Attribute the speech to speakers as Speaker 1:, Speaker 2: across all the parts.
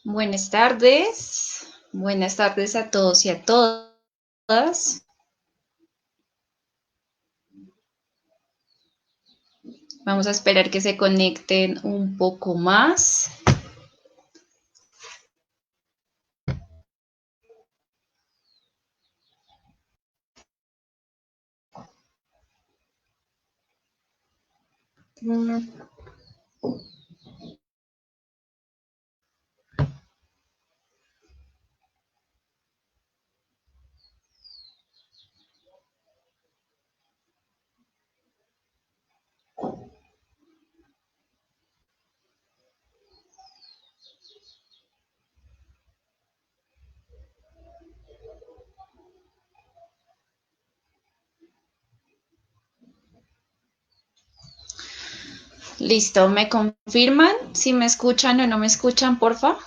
Speaker 1: Buenas tardes a todos y a todas. Vamos a esperar que se conecten un poco más. Listo, ¿me confirman si me escuchan o no me escuchan, porfa?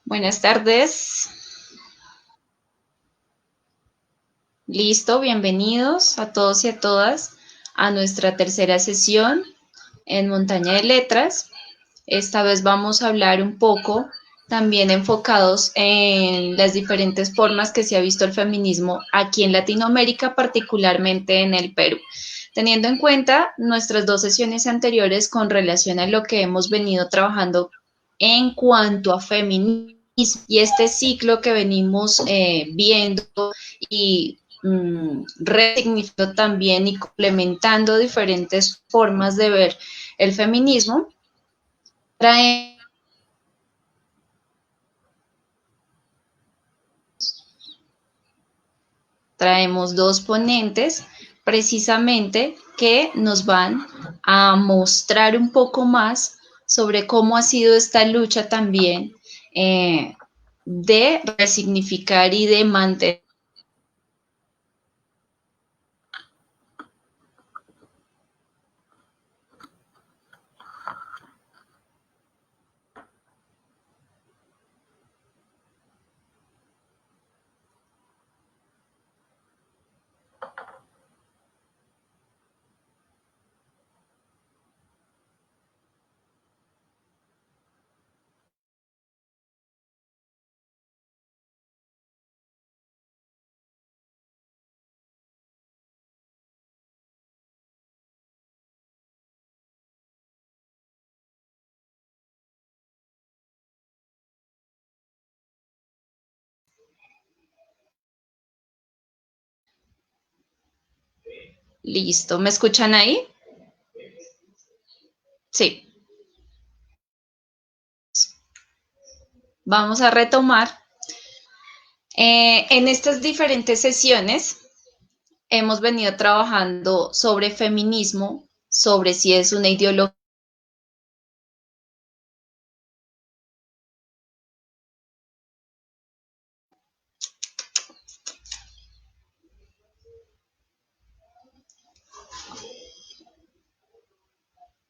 Speaker 1: Buenas tardes. Listo, bienvenidos a todos y a todas a nuestra tercera sesión en Montaña de Letras. Esta vez vamos a hablar un poco también enfocados en las diferentes formas que se ha visto el feminismo aquí en Latinoamérica, particularmente en el Perú. Teniendo en cuenta nuestras dos sesiones anteriores con relación a lo que hemos venido trabajando en cuanto a feminismo y este ciclo que venimos viendo y resignificando también y complementando diferentes formas de ver el feminismo, trae traemos dos ponentes precisamente que nos van a mostrar un poco más sobre cómo ha sido esta lucha también de resignificar y de mantener. Listo, ¿me escuchan ahí? Sí, vamos a retomar. En estas diferentes sesiones hemos venido trabajando sobre feminismo, sobre si es una ideología.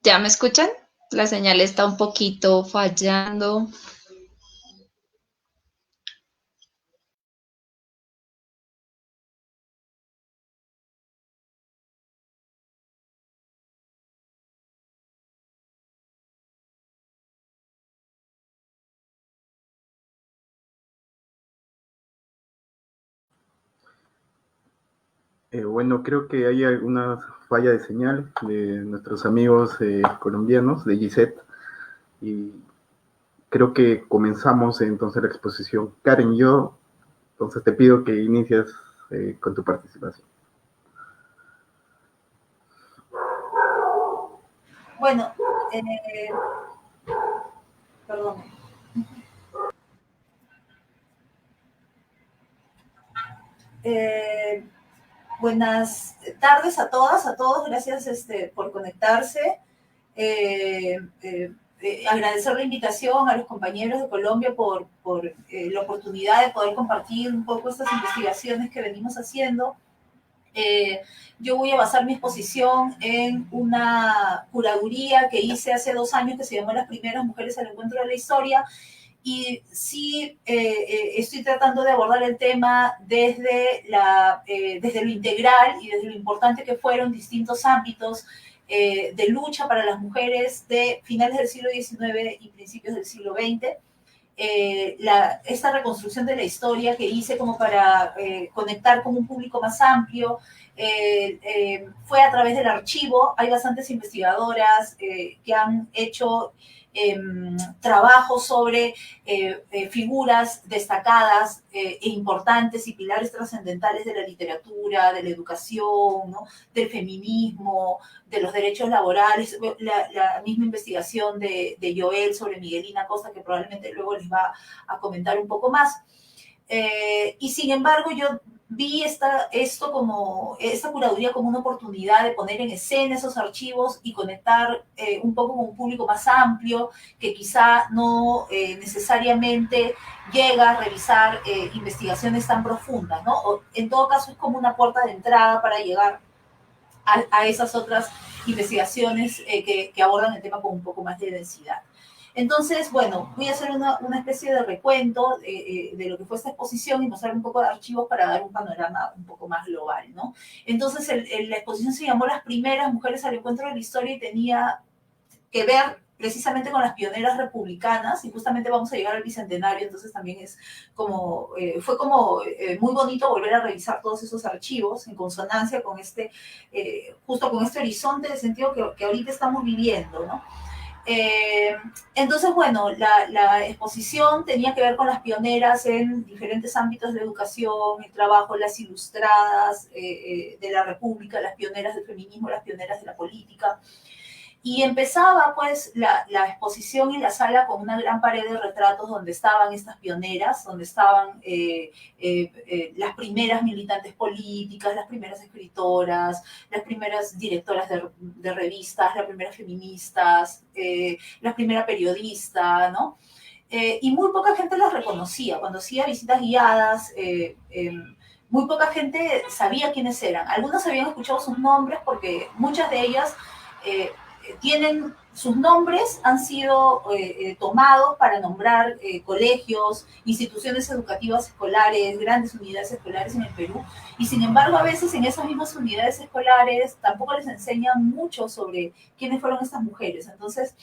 Speaker 1: ¿Ya me escuchan? La señal está un poquito fallando.
Speaker 2: Bueno, creo que hay alguna falla de señal de nuestros amigos colombianos, de GISET, y creo que comenzamos entonces la exposición. Karen, yo, entonces te pido que inicies con tu participación.
Speaker 3: Bueno, perdón. Eh, Buenas tardes a todas, a todos. Gracias por conectarse. Agradecer la invitación a los compañeros de Colombia por la oportunidad de poder compartir un poco estas investigaciones que venimos haciendo. Yo voy a basar mi exposición en una curaduría que hice hace 2 años que se llamó Las primeras mujeres al encuentro de la historia, y sí estoy tratando de abordar el tema desde lo integral y desde lo importante que fueron distintos ámbitos de lucha para las mujeres de finales del siglo XIX y principios del siglo XX. Esta reconstrucción de la historia que hice como para conectar con un público más amplio, fue a través del archivo. Hay bastantes investigadoras que han hecho trabajos sobre figuras destacadas e importantes y pilares trascendentales de la literatura, de la educación, ¿no? Del feminismo, de los derechos laborales. La misma investigación de Joel sobre Miguelina Costa, que probablemente luego les va a comentar un poco más. Y sin embargo, yo vi esta curaduría como una oportunidad de poner en escena esos archivos y conectar un poco con un público más amplio, que quizá no necesariamente llega a revisar investigaciones tan profundas, ¿no? O, en todo caso, es como una puerta de entrada para llegar a esas otras investigaciones que abordan el tema con un poco más de densidad. Entonces, bueno, voy a hacer una especie de recuento de lo que fue esta exposición y mostrar un poco de archivos para dar un panorama un poco más global, ¿no? Entonces, la exposición se llamó Las primeras mujeres al encuentro de la historia y tenía que ver precisamente con las pioneras republicanas, y justamente vamos a llegar al bicentenario, entonces también es como, fue como muy bonito volver a revisar todos esos archivos en consonancia con justo con este horizonte de sentido que ahorita estamos viviendo, ¿no? Entonces, bueno, la exposición tenía que ver con las pioneras en diferentes ámbitos de educación, el trabajo, las ilustradas de la República, las pioneras del feminismo, las pioneras de la política. Y empezaba pues la exposición en la sala con una gran pared de retratos donde estaban estas pioneras, donde estaban las primeras militantes políticas, las primeras escritoras, las primeras directoras de revistas, las primeras feministas, la primera periodista, ¿no? Y muy poca gente las reconocía. Cuando hacía visitas guiadas, muy poca gente sabía quiénes eran. Algunas habían escuchado sus nombres porque muchas de ellas tienen sus nombres, han sido tomados para nombrar colegios, instituciones educativas escolares, grandes unidades escolares en el Perú, y sin embargo a veces en esas mismas unidades escolares tampoco les enseñan mucho sobre quiénes fueron estas mujeres. Entonces,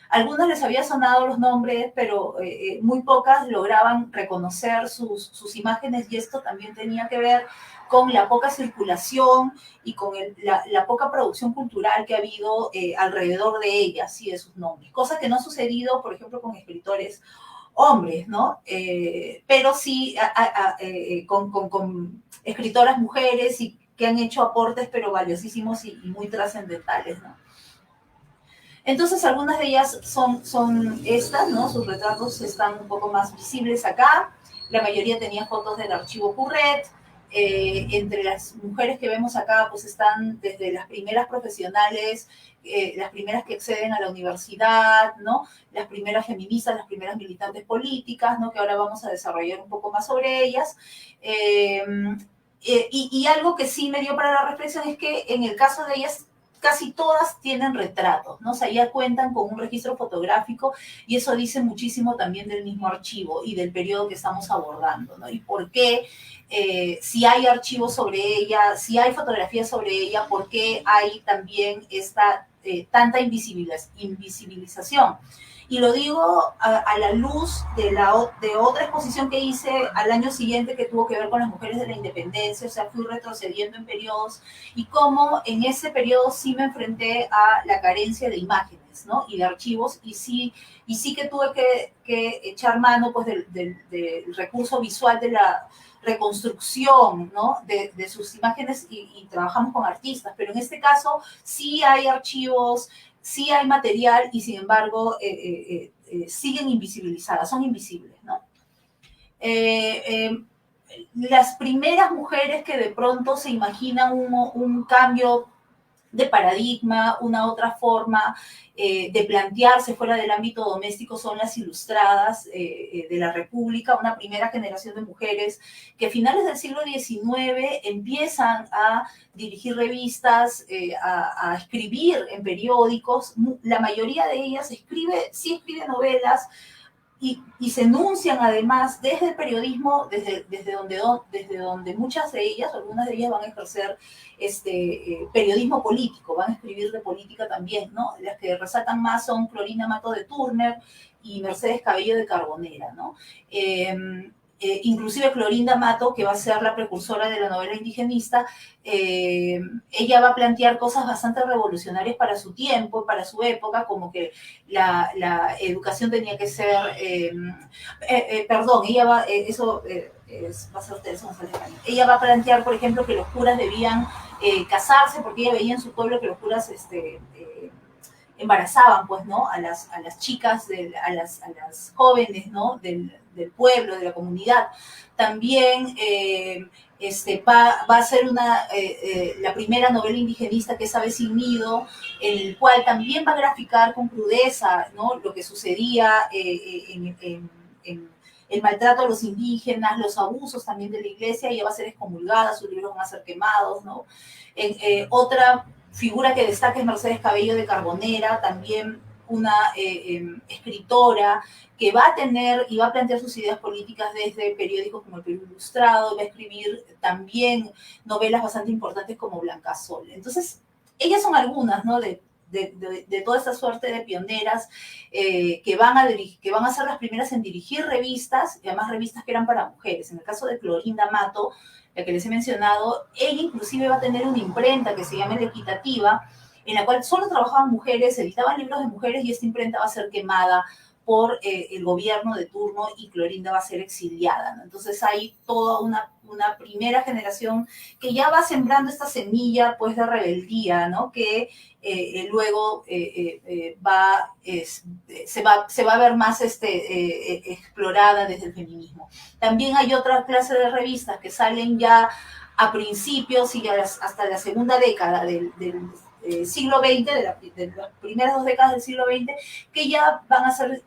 Speaker 3: a algunas les había sonado los nombres, pero muy pocas lograban reconocer sus imágenes, y esto también tenía que ver con la poca circulación y con la poca producción cultural que ha habido alrededor de ellas y de sus nombres, cosa que no ha sucedido, por ejemplo, con escritores hombres, ¿no? Pero sí con escritoras mujeres y que han hecho aportes, pero valiosísimos y muy trascendentales, ¿no? Entonces, algunas de ellas son estas, ¿no? Sus retratos están un poco más visibles acá. La mayoría tenía fotos del archivo Curret. Entre las mujeres que vemos acá, pues están desde las primeras profesionales, las primeras que acceden a la universidad, ¿no? Las primeras feministas, las primeras militantes políticas, ¿no? Que ahora vamos a desarrollar un poco más sobre ellas. Y algo que sí me dio para la reflexión es que en el caso de ellas, casi todas tienen retratos, ¿no? O sea, ya cuentan con un registro fotográfico, y eso dice muchísimo también del mismo archivo y del periodo que estamos abordando, ¿no? Y por qué, si hay archivos sobre ella, si hay fotografías sobre ella, por qué hay también esta tanta invisibilización. Y lo digo a la luz de otra exposición que hice al año siguiente, que tuvo que ver con las mujeres de la independencia. O sea, fui retrocediendo en periodos, y cómo en ese periodo sí me enfrenté a la carencia de imágenes, ¿no? Y de archivos, y sí que tuve que echar mano pues del recurso visual de la reconstrucción, ¿no? De sus imágenes, y trabajamos con artistas, pero en este caso sí hay archivos, sí hay material, y sin embargo siguen invisibilizadas, son invisibles, ¿no? las primeras mujeres que de pronto se imaginan un cambio de paradigma, una otra forma de plantearse fuera del ámbito doméstico son las ilustradas de la República, una primera generación de mujeres que a finales del siglo XIX empiezan a dirigir revistas, a escribir en periódicos. La mayoría de ellas sí escribe novelas, y se enuncian además desde el periodismo, desde donde muchas de ellas, algunas de ellas van a ejercer periodismo político, van a escribir de política también, ¿no? Las que resaltan más son Clorinda Mato de Turner y Mercedes Cabello de Carbonera, ¿no? Inclusive Clorinda Mato, que va a ser la precursora de la novela indigenista, ella va a plantear cosas bastante revolucionarias para su tiempo, para su época, como que la educación tenía que ser, perdón, ella va, va a ser Teresa González Cañas. Ella va a plantear, por ejemplo, que los curas debían casarse, porque ella veía en su pueblo que los curas embarazaban, pues, ¿no? A las chicas, a las jóvenes, ¿no? Del pueblo, de la comunidad. También va a ser la primera novela indigenista, que es Ave sin Nido, en el cual también va a graficar con crudeza, ¿no? Lo que sucedía en el maltrato a los indígenas, los abusos también de la iglesia. Ella va a ser excomulgada, sus libros van a ser quemados, ¿no? Otra figura que destaca es Mercedes Cabello de Carbonera, también una escritora que va a tener y va a plantear sus ideas políticas desde periódicos como el Perú Ilustrado, va a escribir también novelas bastante importantes como Blancasol. Entonces, ellas son algunas, ¿no? De toda esta suerte de pioneras que van a ser las primeras en dirigir revistas, y además revistas que eran para mujeres. En el caso de Clorinda Mato, la que les he mencionado, ella inclusive va a tener una imprenta que se llama La Equitativa, en la cual solo trabajaban mujeres, editaban libros de mujeres, y esta imprenta va a ser quemada por el gobierno de turno y Clorinda va a ser exiliada, ¿no? Entonces hay toda una primera generación que ya va sembrando esta semilla, pues, de rebeldía, ¿no? Que luego se va a ver más explorada desde el feminismo. También hay otra clase de revistas que salen ya a principios y hasta la segunda década del siglo XX, de las primeras 2 décadas del siglo XX, que ya van a ser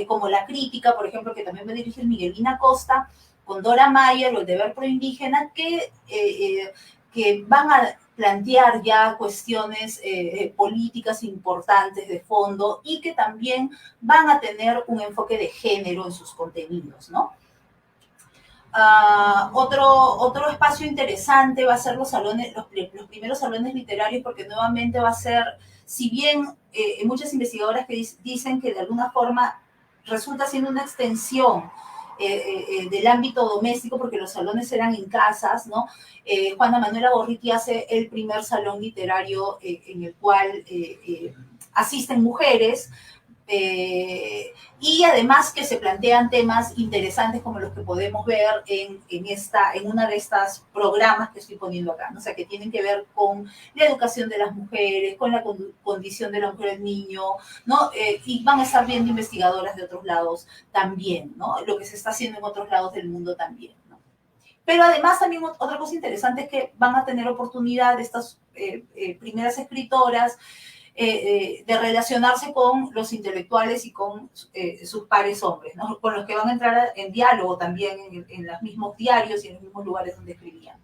Speaker 3: como La Crítica, por ejemplo, que también va a dirigir Miguelina Costa, con Dora Mayer, o El Deber Proindígena, que van a plantear ya cuestiones políticas importantes de fondo y que también van a tener un enfoque de género en sus contenidos, ¿no? Otro espacio interesante va a ser los primeros salones literarios, porque nuevamente va a ser, si bien muchas investigadoras que dicen que de alguna forma resulta siendo una extensión del ámbito doméstico, porque los salones eran en casas, ¿no? Juana Manuela Borriti hace el primer salón literario en el cual asisten mujeres, y además que se plantean temas interesantes como los que podemos ver en una de estas programas que estoy poniendo acá, ¿no? O sea, que tienen que ver con la educación de las mujeres, con la condición de la mujer y el niño, ¿no? Y van a estar viendo investigadoras de otros lados también, ¿no? Lo que se está haciendo en otros lados del mundo también, ¿no? Pero además también otra cosa interesante es que van a tener oportunidad estas primeras escritoras de relacionarse con los intelectuales y con sus pares hombres, ¿no? Con los que van a entrar en diálogo también en los mismos diarios y en los mismos lugares donde escribían.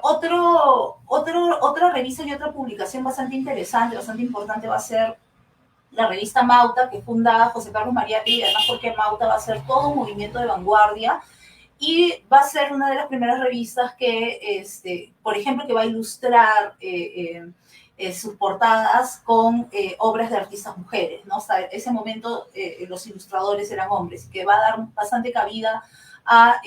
Speaker 3: Otra revista y otra publicación bastante interesante, bastante importante, va a ser la revista Mauta, que funda José Carlos Mariátegui, y además porque Mauta va a ser todo un movimiento de vanguardia, y va a ser una de las primeras revistas que, por ejemplo, que va a ilustrar sus portadas con obras de artistas mujeres, ¿no? Hasta ese momento los ilustradores eran hombres, que va a dar bastante cabida a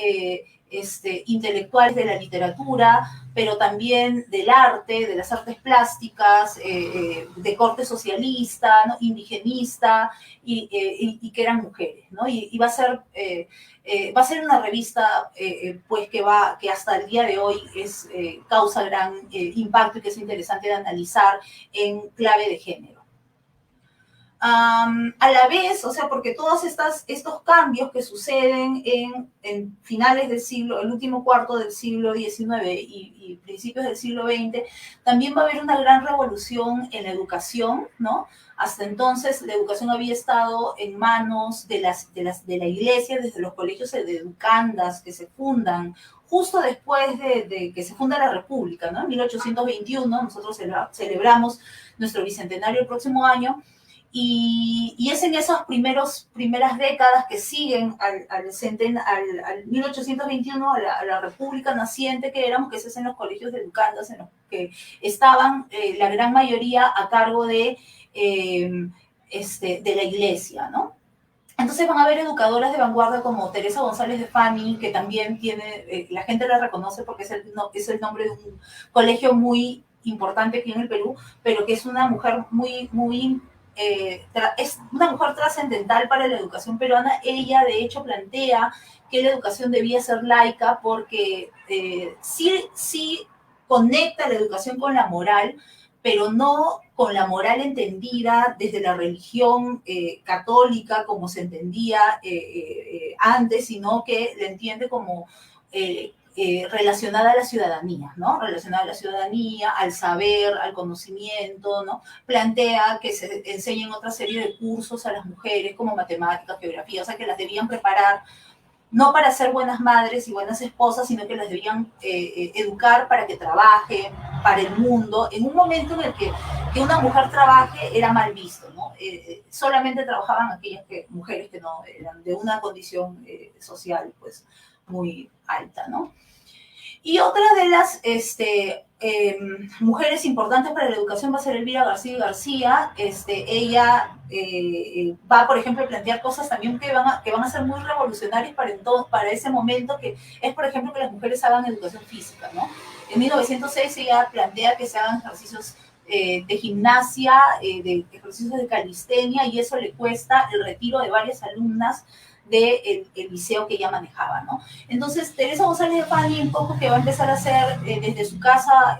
Speaker 3: intelectuales de la literatura, pero también del arte, de las artes plásticas, de corte socialista, ¿no? Indigenista, y que eran mujeres, ¿no? Y va a ser una revista pues que hasta el día de hoy causa gran impacto y que es interesante de analizar en clave de género. A la vez, o sea, porque todos estos cambios que suceden en finales del siglo, el último cuarto del siglo XIX y principios del siglo XX, también va a haber una gran revolución en la educación, ¿no? Hasta entonces la educación había estado en manos de la iglesia, desde los colegios de educandas que se fundan justo después de que se funda la República, ¿no? En 1821 nosotros celebramos nuestro bicentenario el próximo año. Y es en esas primeras décadas que siguen al 1821, a la República naciente que éramos, que es en los colegios de educandas, en los que estaban la gran mayoría a cargo de la iglesia, ¿no? Entonces van a haber educadoras de vanguardia como Teresa González de Fani, que también tiene, la gente la reconoce porque es el nombre de un colegio muy importante aquí en el Perú, pero que es una mujer es una mujer trascendental para la educación peruana. Ella, de hecho, plantea que la educación debía ser laica porque sí conecta la educación con la moral, pero no con la moral entendida desde la religión católica como se entendía antes, sino que la entiende como relacionada a la ciudadanía, ¿no? Relacionada a la ciudadanía, al saber, al conocimiento, ¿no? Plantea que se enseñen otra serie de cursos a las mujeres como matemáticas, geografía, o sea, que las debían preparar no para ser buenas madres y buenas esposas, sino que las debían educar para que trabajen, para el mundo, en un momento en el que una mujer trabaje era mal visto, ¿no? Solamente trabajaban aquellas mujeres que no eran de una condición social, pues, muy alta, ¿no? Y otra de las mujeres importantes para la educación va a ser Elvira García y García. Ella va, por ejemplo, a plantear cosas también que van a ser muy revolucionarias para ese momento, que es, por ejemplo, que las mujeres hagan educación física, ¿no? En 1906 ella plantea que se hagan ejercicios de gimnasia, de ejercicios de calistenia, y eso le cuesta el retiro de varias alumnas del liceo que ella manejaba, ¿no? Entonces, Teresa González de Fani, un poco que va a empezar a hacer desde su casa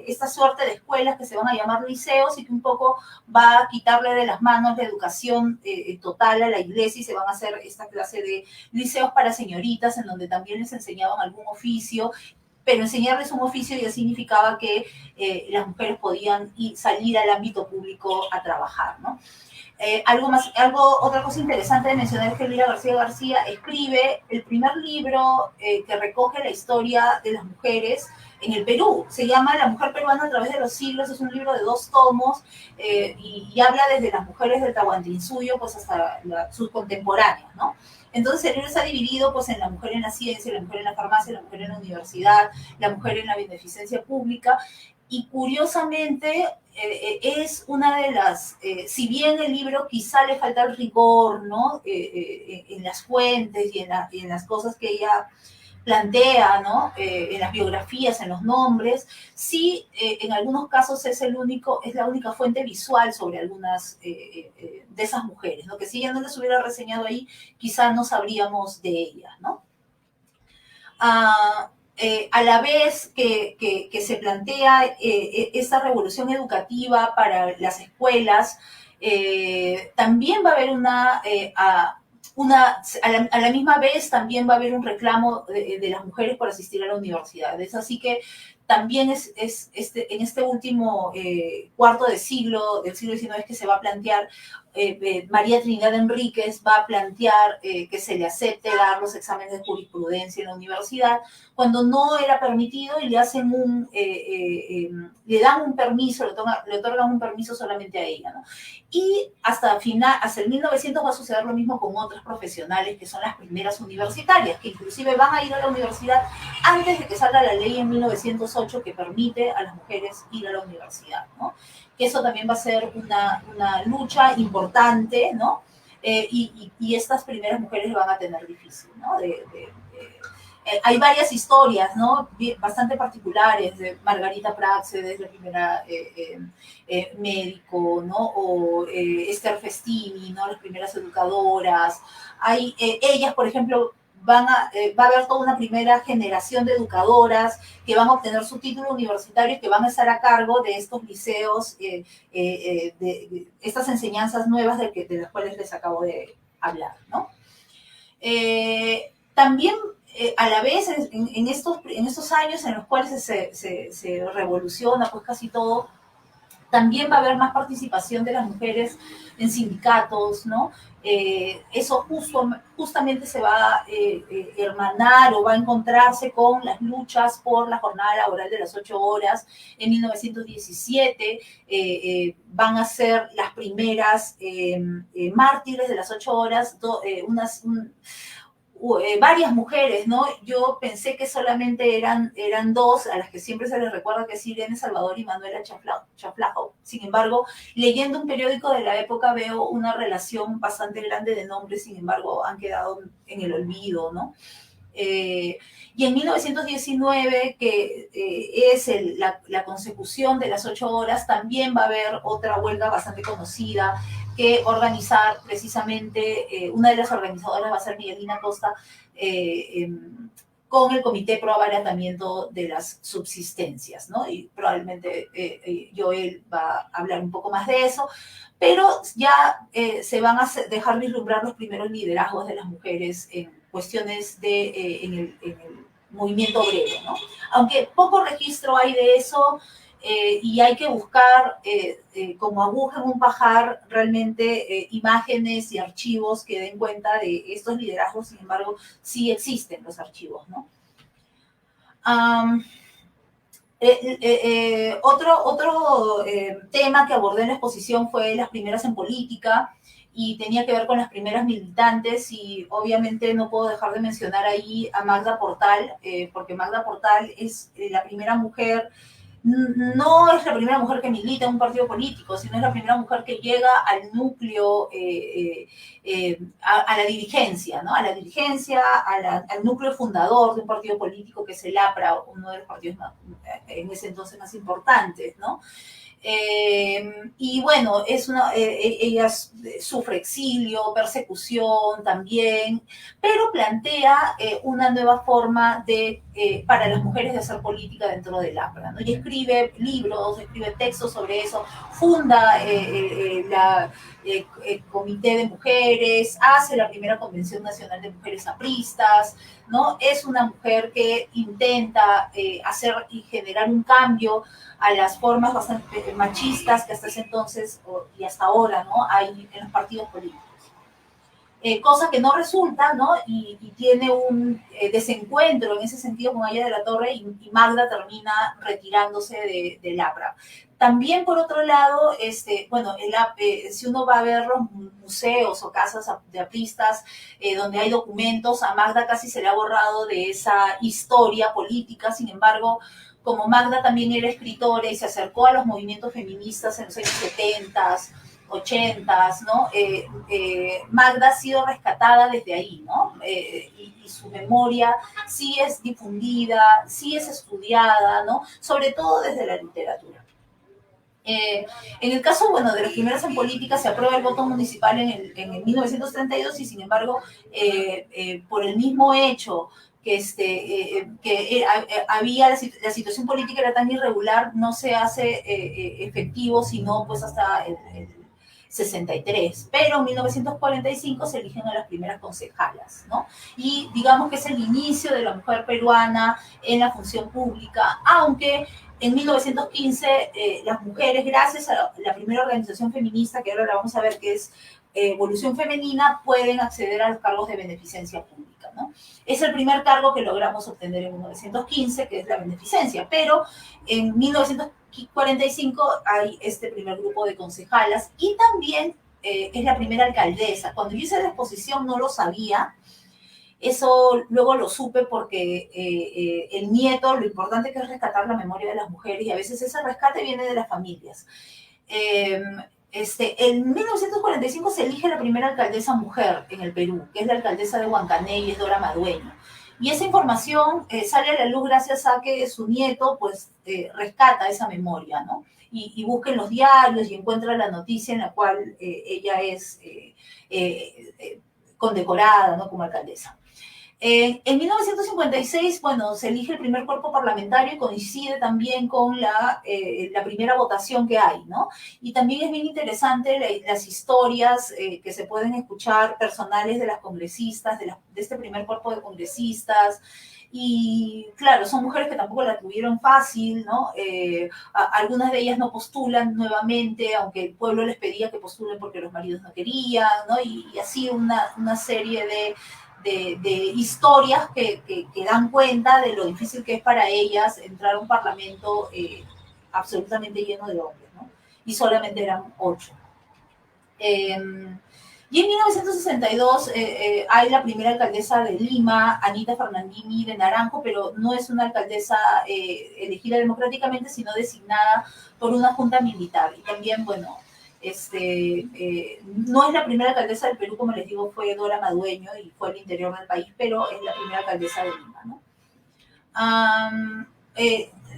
Speaker 3: esta suerte de escuelas que se van a llamar liceos, y que un poco va a quitarle de las manos la educación total a la iglesia, y se van a hacer esta clase de liceos para señoritas, en donde también les enseñaban algún oficio, pero enseñarles un oficio ya significaba que las mujeres podían salir al ámbito público a trabajar, ¿no? Otra cosa interesante de mencionar es que Elvira García García escribe el primer libro que recoge la historia de las mujeres en el Perú. Se llama La mujer peruana a través de los siglos. Es un libro de 2 tomos y habla desde las mujeres del Tahuantinsuyo pues hasta sus contemporáneas, ¿no? Entonces el libro está dividido pues en la mujer en la ciencia, la mujer en la farmacia, la mujer en la universidad, la mujer en la beneficencia pública. Y curiosamente es una de las, si bien el libro quizá le falta el rigor, ¿no? En las fuentes y en las cosas que ella plantea, ¿no? En las biografías, en los nombres, sí, en algunos casos es la única fuente visual sobre algunas de esas mujeres, ¿no? Que si ella no les hubiera reseñado ahí, quizá no sabríamos de ellas, ¿no? A la vez que se plantea esta revolución educativa para las escuelas, también va a haber a la misma vez también va a haber un reclamo de las mujeres por asistir a la universidad. Es así que también en este último cuarto del siglo XIX que se va a plantear, María Trinidad Enríquez va a plantear que se le acepte dar los exámenes de jurisprudencia en la universidad, cuando no era permitido, y le dan un permiso, le otorgan un permiso solamente a ella, ¿no? Y hasta el 1900 va a suceder lo mismo con otras profesionales que son las primeras universitarias, que inclusive van a ir a la universidad antes de que salga la ley en 1908 que permite a las mujeres ir a la universidad, ¿no? Que eso también va a ser una lucha importante, ¿no? Y estas primeras mujeres lo van a tener difícil, ¿no? Hay varias historias, ¿no? Bastante particulares, de Margarita Praxedes, la primera médico, ¿no? O Esther Festini, ¿no? Las primeras educadoras. Ellas, por ejemplo, va a haber toda una primera generación de educadoras que van a obtener su título universitario y que van a estar a cargo de estos liceos, de estas enseñanzas nuevas de las cuales les acabo de hablar, ¿no? También, a la vez, en estos años en los cuales se revoluciona pues casi todo, también va a haber más participación de las mujeres en sindicatos, ¿no? Eso justamente se va a hermanar o va a encontrarse con las luchas por la jornada laboral de las 8 horas. En 1917 van a ser las primeras mártires de las 8 horas, varias mujeres, ¿no? Yo pensé que solamente eran dos, a las que siempre se les recuerda, que es Irene Salvador y Manuela Chaflajo. Sin embargo, leyendo un periódico de la época veo una relación bastante grande de nombres, sin embargo, han quedado en el olvido, ¿no? Y en 1919, que es la consecución de las 8 horas, también va a haber otra huelga bastante conocida que organizar precisamente, una de las organizadoras va a ser Miguelina Costa, con el Comité Pro Abaratamiento de las Subsistencias, ¿no? Y probablemente Joel va a hablar un poco más de eso, pero ya se van a dejar vislumbrar los primeros liderazgos de las mujeres en cuestiones en el movimiento obrero, ¿no? Aunque poco registro hay de eso, y hay que buscar como aguja en un pajar realmente imágenes y archivos que den cuenta de estos liderazgos. Sin embargo, sí existen los archivos, ¿no? Otro tema que abordé en la exposición fue las primeras en política, y tenía que ver con las primeras militantes, y obviamente no puedo dejar de mencionar ahí a Magda Portal, porque Magda Portal es la primera mujer, no es la primera mujer que milita en un partido político, sino es la primera mujer que llega al núcleo, a la dirigencia, ¿no? A la dirigencia, al núcleo fundador de un partido político que es el APRA, uno de los partidos en ese entonces más importantes, ¿no? Y bueno, ella sufre exilio, persecución también, pero plantea una nueva forma para las mujeres de hacer política dentro del APRA, ¿no? Y escribe libros, escribe textos sobre eso, funda el Comité de Mujeres, hace la primera Convención Nacional de Mujeres Apristas, ¿no? Es una mujer que intenta hacer y generar un cambio a las formas bastante machistas que hasta ese entonces y hasta ahora, ¿no?, hay en los partidos políticos. Cosa que no resulta, ¿no? Y tiene un desencuentro en ese sentido con Aya de la Torre, y Magda termina retirándose del APRA. También, por otro lado, bueno, si uno va a ver los museos o casas de apristas donde hay documentos, a Magda casi se le ha borrado de esa historia política. Sin embargo, como Magda también era escritora y se acercó a los movimientos feministas en los años 70, 80, ¿no? Magda ha sido rescatada desde ahí, ¿no? Y su memoria sí es difundida, sí es estudiada, ¿no? Sobre todo desde la literatura. En el caso, bueno, de las primeras en política, se aprueba el voto municipal en el 1932, y sin embargo, por el mismo hecho que había la situación política era tan irregular, no se hace efectivo, sino pues hasta el 63, pero en 1945 se eligen a las primeras concejalas, ¿no? Y digamos que es el inicio de la mujer peruana en la función pública, aunque en 1915 las mujeres, gracias a la primera organización feminista, que ahora la vamos a ver, que es Evolución Femenina, pueden acceder a los cargos de beneficencia pública, ¿no? Es el primer cargo que logramos obtener en 1915, que es la beneficencia, pero en 1945 hay este primer grupo de concejalas, y también es la primera alcaldesa. Cuando yo hice la exposición no lo sabía. Eso luego lo supe porque el nieto, lo importante que es rescatar la memoria de las mujeres, y a veces ese rescate viene de las familias. En 1945 se elige la primera alcaldesa mujer en el Perú, que es la alcaldesa de Huancané, y es Dora Madueño. Y esa información sale a la luz gracias a que su nieto pues rescata esa memoria, ¿no? Y busca en los diarios y encuentra la noticia en la cual ella es condecorada, ¿no?, como alcaldesa. En 1956, bueno, se elige el primer cuerpo parlamentario y coincide también con la primera votación que hay, ¿no? Y también es bien interesante las historias que se pueden escuchar personales de las congresistas, de este primer cuerpo de congresistas. Y claro, son mujeres que tampoco la tuvieron fácil, ¿no? Algunas de ellas no postulan nuevamente, aunque el pueblo les pedía que postulen porque los maridos no querían, ¿no? Y así una serie de historias que dan cuenta de lo difícil que es para ellas entrar a un parlamento absolutamente lleno de hombres, ¿no? Y solamente eran 8. Y en 1962 hay la primera alcaldesa de Lima, Anita Fernandini de Naranjo, pero no es una alcaldesa elegida democráticamente, sino designada por una junta militar. Y también, bueno, no es la primera alcaldesa del Perú, como les digo, fue Dora Madueño y fue al interior del país, pero es la primera alcaldesa de Lima, ¿no?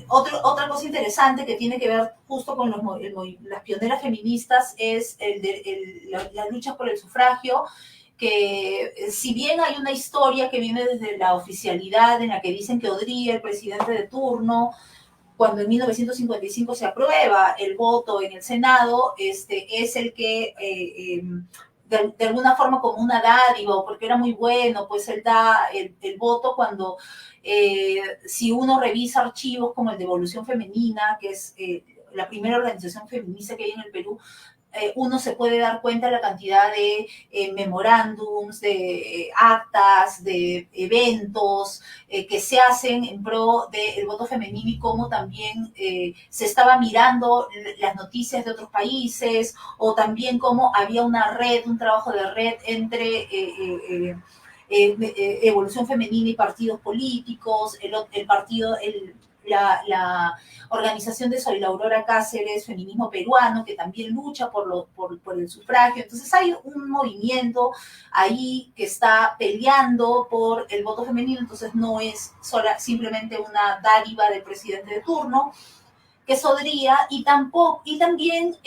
Speaker 3: Otra cosa interesante que tiene que ver justo con las pioneras feministas es las luchas por el sufragio, que si bien hay una historia que viene desde la oficialidad en la que dicen que Odría, el presidente de turno, cuando en 1955 se aprueba el voto en el Senado, es el que de alguna forma como una dádiva, porque era muy bueno, pues él da el voto cuando, si uno revisa archivos como el de Evolución Femenina, que es la primera organización feminista que hay en el Perú, uno se puede dar cuenta de la cantidad de memorándums, de actas, de eventos que se hacen en pro del voto femenino y cómo también se estaba mirando las noticias de otros países o también cómo había una red, un trabajo de red entre Evolución Femenina y partidos políticos, la organización de Soy la Aurora Cáceres, Feminismo Peruano, que también lucha por el sufragio. Entonces hay un movimiento ahí que está peleando por el voto femenino, entonces no es simplemente una dádiva del presidente de turno, que es Odría, y también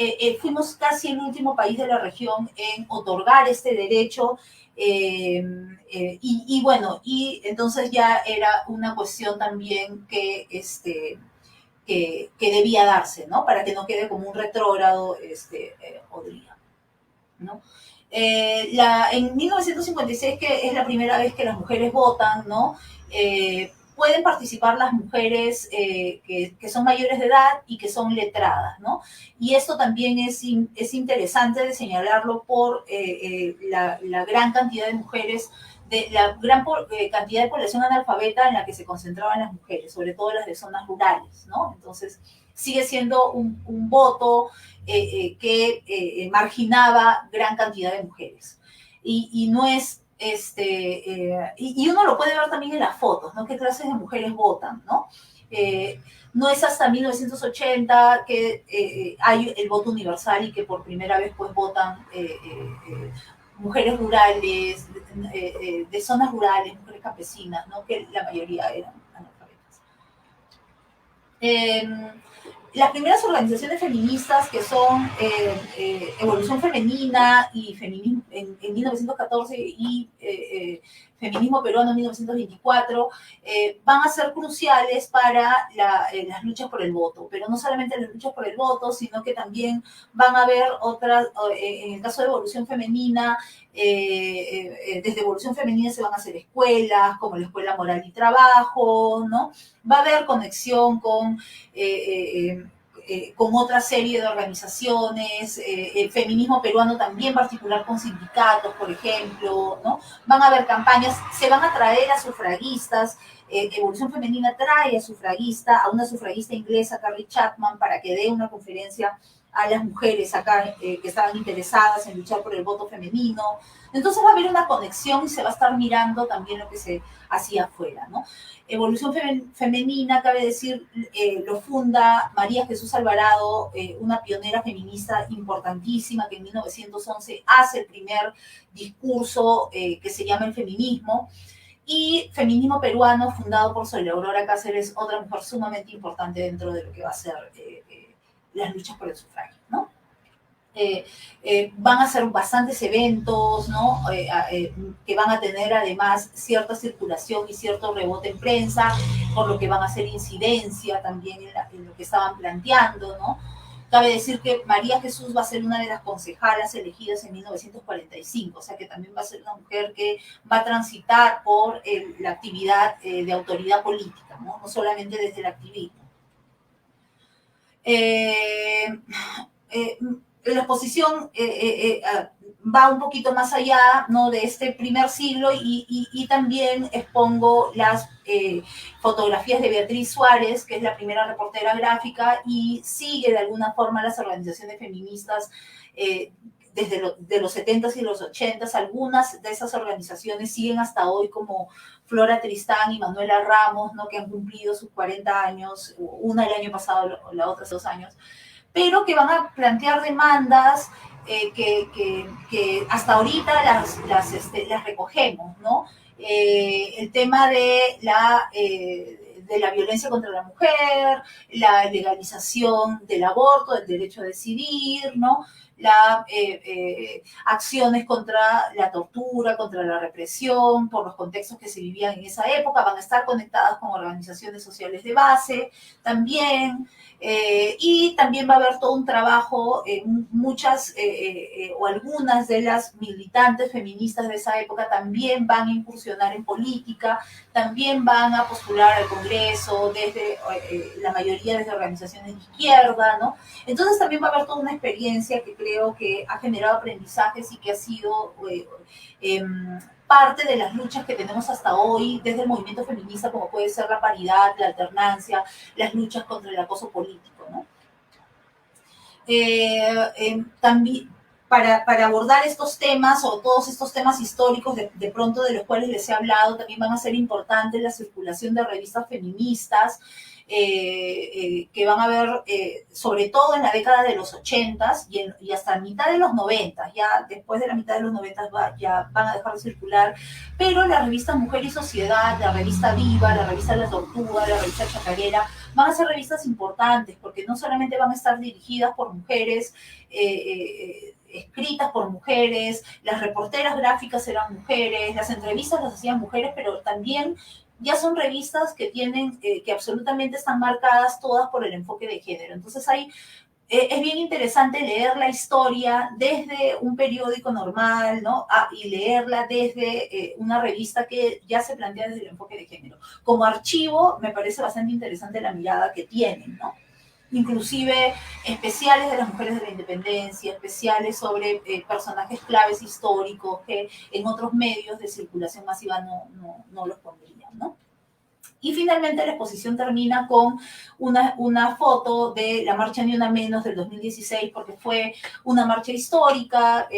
Speaker 3: fuimos casi el último país de la región en otorgar este derecho. Y bueno, y entonces ya era una cuestión también que debía darse, ¿no? Para que no quede como un retrógrado Odría, ¿no? En 1956, que es la primera vez que las mujeres votan, ¿no? Pueden participar las mujeres que son mayores de edad y que son letradas, ¿no? Y esto también es interesante de señalarlo por la gran cantidad de mujeres, de la gran cantidad de población analfabeta en la que se concentraban las mujeres, sobre todo las de zonas rurales, ¿no? Entonces, sigue siendo un voto que marginaba gran cantidad de mujeres. Y no es y uno lo puede ver también en las fotos, ¿no? ¿Qué clases de mujeres votan, no? No es hasta 1980 que hay el voto universal y que por primera vez pues votan mujeres rurales, de zonas rurales, mujeres campesinas, ¿no? Que la mayoría eran analfabetas. Las primeras organizaciones feministas que son Evolución Femenina y Feminismo en 1914 y Feminismo Peruano en 1924 van a ser cruciales para las luchas por el voto, pero no solamente las luchas por el voto, sino que también van a haber otras, en el caso de Evolución Femenina, desde Evolución Femenina se van a hacer escuelas, como la Escuela Moral y Trabajo, ¿no? Va a haber conexión con otra serie de organizaciones, el feminismo peruano también particular con sindicatos, por ejemplo, ¿no? Van a haber campañas, se van a traer a sufragistas, Evolución Femenina trae a una sufragista inglesa, Carrie Chapman, para que dé una conferencia a las mujeres acá que estaban interesadas en luchar por el voto femenino. Entonces va a haber una conexión y se va a estar mirando también lo que se hacía afuera, ¿no? Evolución Femenina, cabe decir, lo funda María Jesús Alvarado, una pionera feminista importantísima que en 1911 hace el primer discurso que se llama el feminismo, y Feminismo Peruano, fundado por Soy la Aurora Cáceres, otra mujer sumamente importante dentro de lo que va a ser las luchas por el sufragio, ¿no? Van a ser bastantes eventos, ¿no? Que van a tener además cierta circulación y cierto rebote en prensa, por lo que van a hacer incidencia también en lo que estaban planteando, ¿no? Cabe decir que María Jesús va a ser una de las concejalas elegidas en 1945, o sea que también va a ser una mujer que va a transitar por la actividad de autoridad política, ¿no? No solamente desde el activismo. La exposición va un poquito más allá, ¿no?, de este primer siglo y también expongo las fotografías de Beatriz Suárez, que es la primera reportera gráfica y sigue de alguna forma las organizaciones feministas desde de los 70s y los 80s. Algunas de esas organizaciones siguen hasta hoy, como Flora Tristán y Manuela Ramos, ¿no?, que han cumplido sus 40 años, una el año pasado, la otra hace 2 años, pero que van a plantear demandas que hasta ahorita las recogemos, ¿no? El tema de la violencia contra la mujer, la legalización del aborto, del derecho a decidir, ¿no? Acciones contra la tortura, contra la represión, por los contextos que se vivían en esa época, van a estar conectadas con organizaciones sociales de base también. Y también va a haber todo un trabajo, muchas o algunas de las militantes feministas de esa época también van a incursionar en política, también van a postular al Congreso, desde la mayoría desde organizaciones de izquierda, ¿no? Entonces también va a haber toda una experiencia que creo que ha generado aprendizajes y que ha sido parte de las luchas que tenemos hasta hoy desde el movimiento feminista, como puede ser la paridad, la alternancia, las luchas contra el acoso político, ¿no? También para abordar estos temas o todos estos temas históricos de pronto de los cuales les he hablado, también van a ser importantes la circulación de revistas feministas, que van a haber, sobre todo en la década de los 80s y hasta la mitad de los 90s, ya después de la mitad de los 90s ya van a dejar de circular, pero la revista Mujer y Sociedad, la revista Viva, la revista La Tortuga, la revista Chacarera, van a ser revistas importantes, porque no solamente van a estar dirigidas por mujeres, escritas por mujeres, las reporteras gráficas eran mujeres, las entrevistas las hacían mujeres, pero también ya son revistas que tienen, que absolutamente están marcadas todas por el enfoque de género. Entonces ahí es bien interesante leer la historia desde un periódico normal, ¿no? Y leerla desde una revista que ya se plantea desde el enfoque de género. Como archivo me parece bastante interesante la mirada que tienen, ¿no? Inclusive especiales de las mujeres de la independencia, especiales sobre personajes claves históricos que en otros medios de circulación masiva no los pondrían, ¿no? Y finalmente la exposición termina con una foto de la Marcha Ni Una Menos del 2016, porque fue una marcha histórica,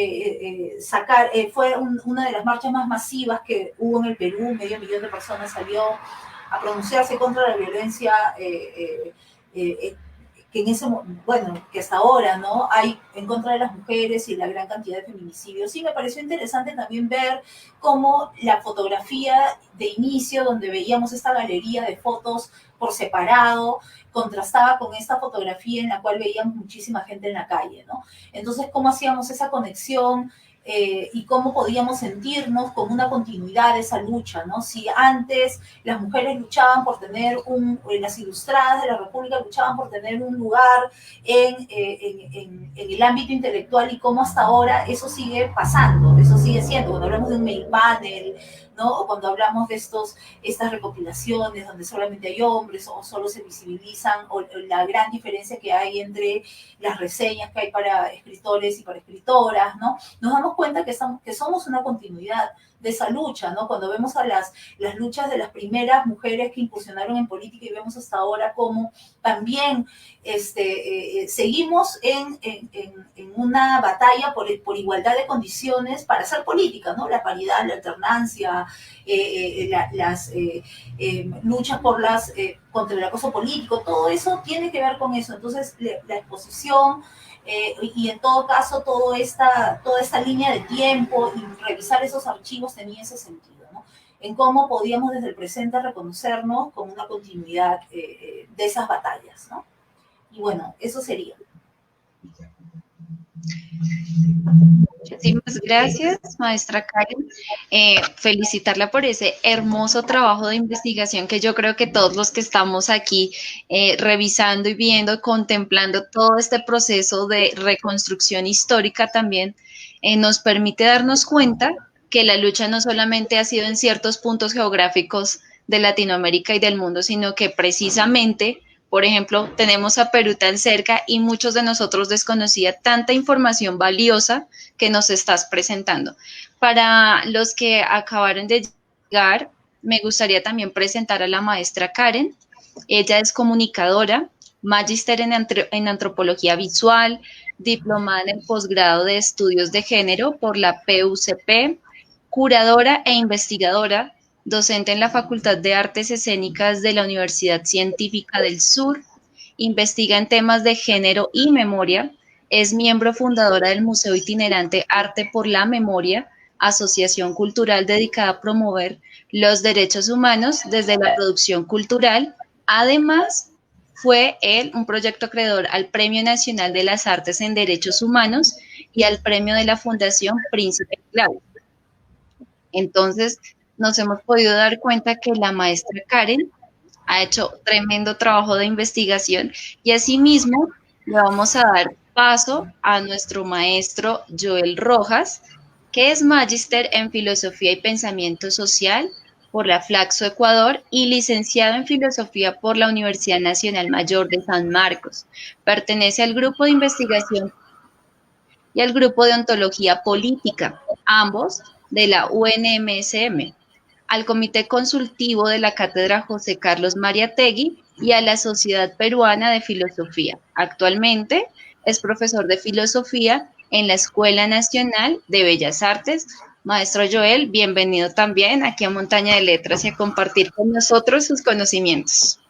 Speaker 3: fue una de las marchas más masivas que hubo en el Perú. 500.000 de personas salió a pronunciarse contra la violencia que en ese, bueno, que hasta ahora, ¿no?, hay en contra de las mujeres y la gran cantidad de feminicidios. Sí, me pareció interesante también ver cómo la fotografía de inicio, donde veíamos esta galería de fotos por separado, contrastaba con esta fotografía en la cual veíamos muchísima gente en la calle, ¿no? Entonces, cómo hacíamos esa conexión y cómo podíamos sentirnos con una continuidad de esa lucha, ¿no? Si antes las mujeres luchaban por tener las ilustradas de la República luchaban por tener un lugar en el ámbito intelectual, y cómo hasta ahora eso sigue pasando, eso sigue siendo, cuando hablamos de un mail panel, ¿no?, o cuando hablamos de estas recopilaciones donde solamente hay hombres o solo se visibilizan, o la gran diferencia que hay entre las reseñas que hay para escritores y para escritoras, ¿no? Nos damos cuenta que somos una continuidad de esa lucha, ¿no? Cuando vemos a las luchas de las primeras mujeres que incursionaron en política, y vemos hasta ahora cómo también seguimos en una batalla por igualdad de condiciones para hacer política, ¿no? La paridad, la alternancia, las luchas contra el acoso político, todo eso tiene que ver con eso. Entonces, la exposición y en todo caso toda esta línea de tiempo y revisar esos archivos tenía ese sentido, ¿no? En cómo podíamos desde el presente reconocernos como una continuidad de esas batallas, ¿no? Y bueno, eso sería.
Speaker 1: Muchísimas gracias, maestra Karen. Felicitarla por ese hermoso trabajo de investigación que yo creo que todos los que estamos aquí revisando y viendo, contemplando todo este proceso de reconstrucción histórica también, nos permite darnos cuenta que la lucha no solamente ha sido en ciertos puntos geográficos de Latinoamérica y del mundo, sino que precisamente, por ejemplo, tenemos a Perú tan cerca y muchos de nosotros desconocía tanta información valiosa que nos estás presentando. Para los que acabaron de llegar, me gustaría también presentar a la maestra Karen. Ella es comunicadora, magíster en antropología visual, diplomada en el posgrado de estudios de género por la PUCP, curadora e investigadora, docente en la Facultad de Artes Escénicas de la Universidad Científica del Sur, investiga en temas de género y memoria, es miembro fundadora del Museo Itinerante Arte por la Memoria, asociación cultural dedicada a promover los derechos humanos desde la producción cultural. Además, fue él un proyecto acreedor al Premio Nacional de las Artes en Derechos Humanos y al Premio de la Fundación Príncipe Claudio. Entonces, nos hemos podido dar cuenta que la maestra Karen ha hecho tremendo trabajo de investigación y asimismo le vamos a dar paso a nuestro maestro Joel Rojas, que es magíster en Filosofía y Pensamiento Social por la Flaxo Ecuador y licenciado en Filosofía por la Universidad Nacional Mayor de San Marcos. Pertenece al grupo de investigación y al grupo de ontología política, ambos de la UNMSM, al Comité Consultivo de la Cátedra José Carlos Mariátegui y a la Sociedad Peruana de Filosofía. Actualmente es profesor de filosofía en la Escuela Nacional de Bellas Artes. Maestro Joel, bienvenido también aquí a Montaña de Letras y a compartir con nosotros sus conocimientos.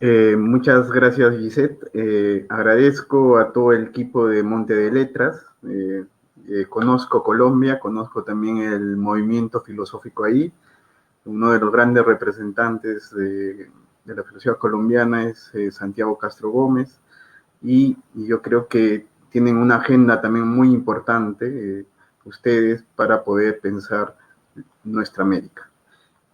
Speaker 2: Muchas gracias, Gisette. Agradezco a todo el equipo de Monte de Letras. Conozco Colombia, conozco también el movimiento filosófico ahí. Uno de los grandes representantes de la filosofía colombiana es Santiago Castro Gómez, y yo creo que tienen una agenda también muy importante ustedes para poder pensar nuestra América.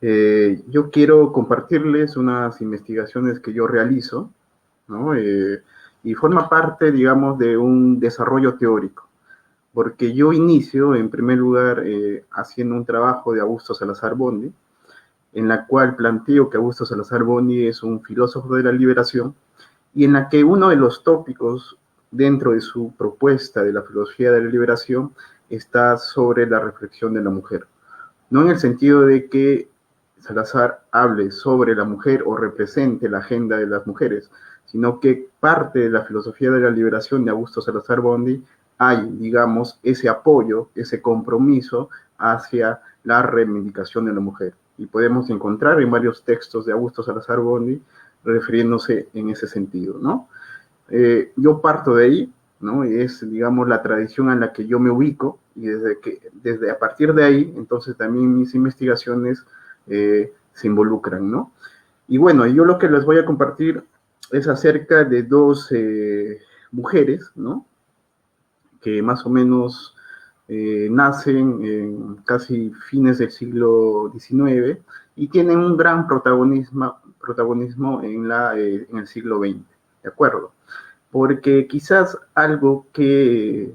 Speaker 2: Yo quiero compartirles unas investigaciones que yo realizo, ¿no? Y forma parte, digamos, de un desarrollo teórico, porque yo inicio, en primer lugar, haciendo un trabajo de Augusto Salazar Bondy, en la cual planteo que Augusto Salazar Bondy es un filósofo de la liberación, y en la que uno de los tópicos dentro de su propuesta de la filosofía de la liberación está sobre la reflexión de la mujer. No en el sentido de que Salazar hable sobre la mujer o represente la agenda de las mujeres, sino que parte de la filosofía de la liberación de Augusto Salazar Bondy hay, digamos, ese apoyo, ese compromiso hacia la reivindicación de la mujer. Y podemos encontrar en varios textos de Augusto Salazar Bondy refiriéndose en ese sentido, ¿no? Yo parto de ahí, ¿no? Es, digamos, la tradición en la que yo me ubico, y desde a partir de ahí, entonces también mis investigaciones se involucran, ¿no? Y bueno, yo lo que les voy a compartir es acerca de dos mujeres, ¿no? Que más o menos nacen en casi fines del siglo XIX y tienen un gran protagonismo en el siglo XX, ¿de acuerdo? Porque quizás algo que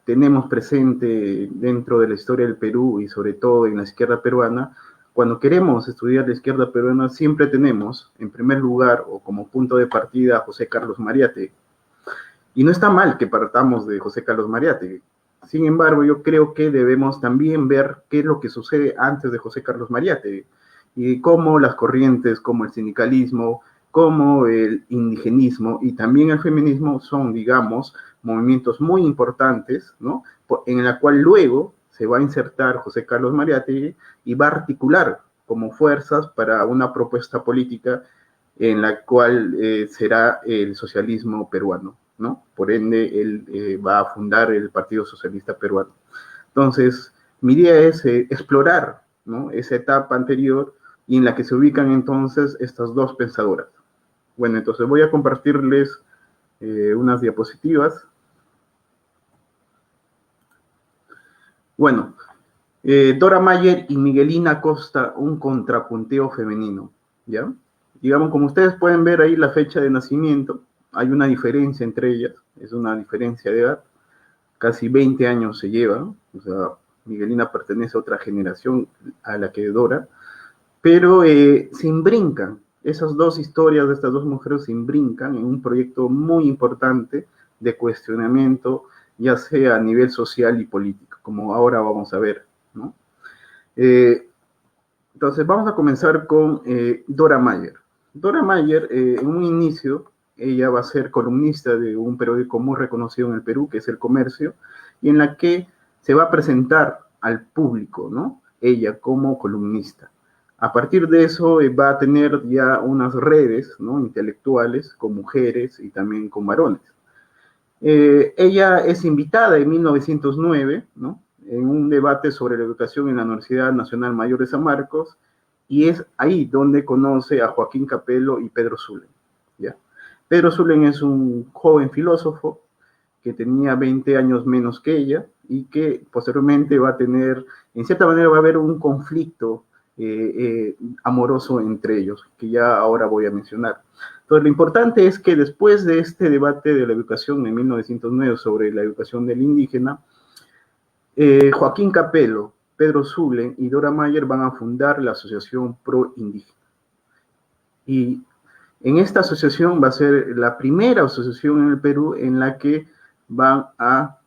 Speaker 2: tenemos presente dentro de la historia del Perú y sobre todo en la izquierda peruana, cuando queremos estudiar la izquierda peruana siempre tenemos, en primer lugar o como punto de partida, a José Carlos Mariátegui. Y no está mal que partamos de José Carlos Mariátegui. Sin embargo, yo creo que debemos también ver qué es lo que sucede antes de José Carlos Mariátegui y cómo las corrientes como el sindicalismo, como el indigenismo y también el feminismo son, digamos, movimientos muy importantes, ¿no? En la cual luego se va a insertar José Carlos Mariátegui y va a articular como fuerzas para una propuesta política en la cual será el socialismo peruano, ¿no? Por ende, él va a fundar el Partido Socialista Peruano. Entonces, mi idea es explorar, ¿no? Esa etapa anterior y en la que se ubican entonces estas dos pensadoras. Bueno, entonces voy a compartirles unas diapositivas Bueno, Dora Mayer y Miguelina Costa, un contrapunteo femenino, ¿ya? Digamos, como ustedes pueden ver ahí la fecha de nacimiento, hay una diferencia entre ellas, es una diferencia de edad, casi 20 años se lleva, ¿no? O sea, Miguelina pertenece a otra generación a la que Dora, pero se imbrincan, esas dos historias de estas dos mujeres se imbrincan en un proyecto muy importante de cuestionamiento, ya sea a nivel social y político, como ahora vamos a ver, ¿no? Entonces vamos a comenzar con Dora Mayer. Dora Mayer, en un inicio, ella va a ser columnista de un periódico muy reconocido en el Perú, que es El Comercio, y en la que se va a presentar al público, ¿no? Ella como columnista. A partir de eso va a tener ya unas redes, ¿no?, intelectuales con mujeres y también con varones. Ella es invitada en 1909, ¿no?, en un debate sobre la educación en la Universidad Nacional Mayor de San Marcos, y es ahí donde conoce a Joaquín Capello y Pedro Zulen, ¿ya? Pedro Zulen es un joven filósofo que tenía 20 años menos que ella y que posteriormente va a tener, en cierta manera va a haber un conflicto amoroso entre ellos, que ya ahora voy a mencionar. Entonces, lo importante es que después de este debate de la educación en 1909 sobre la educación del indígena, Joaquín Capello, Pedro Zulen y Dora Mayer van a fundar la Asociación Pro Indígena. Y en esta asociación va a ser la primera asociación en el Perú en la que van a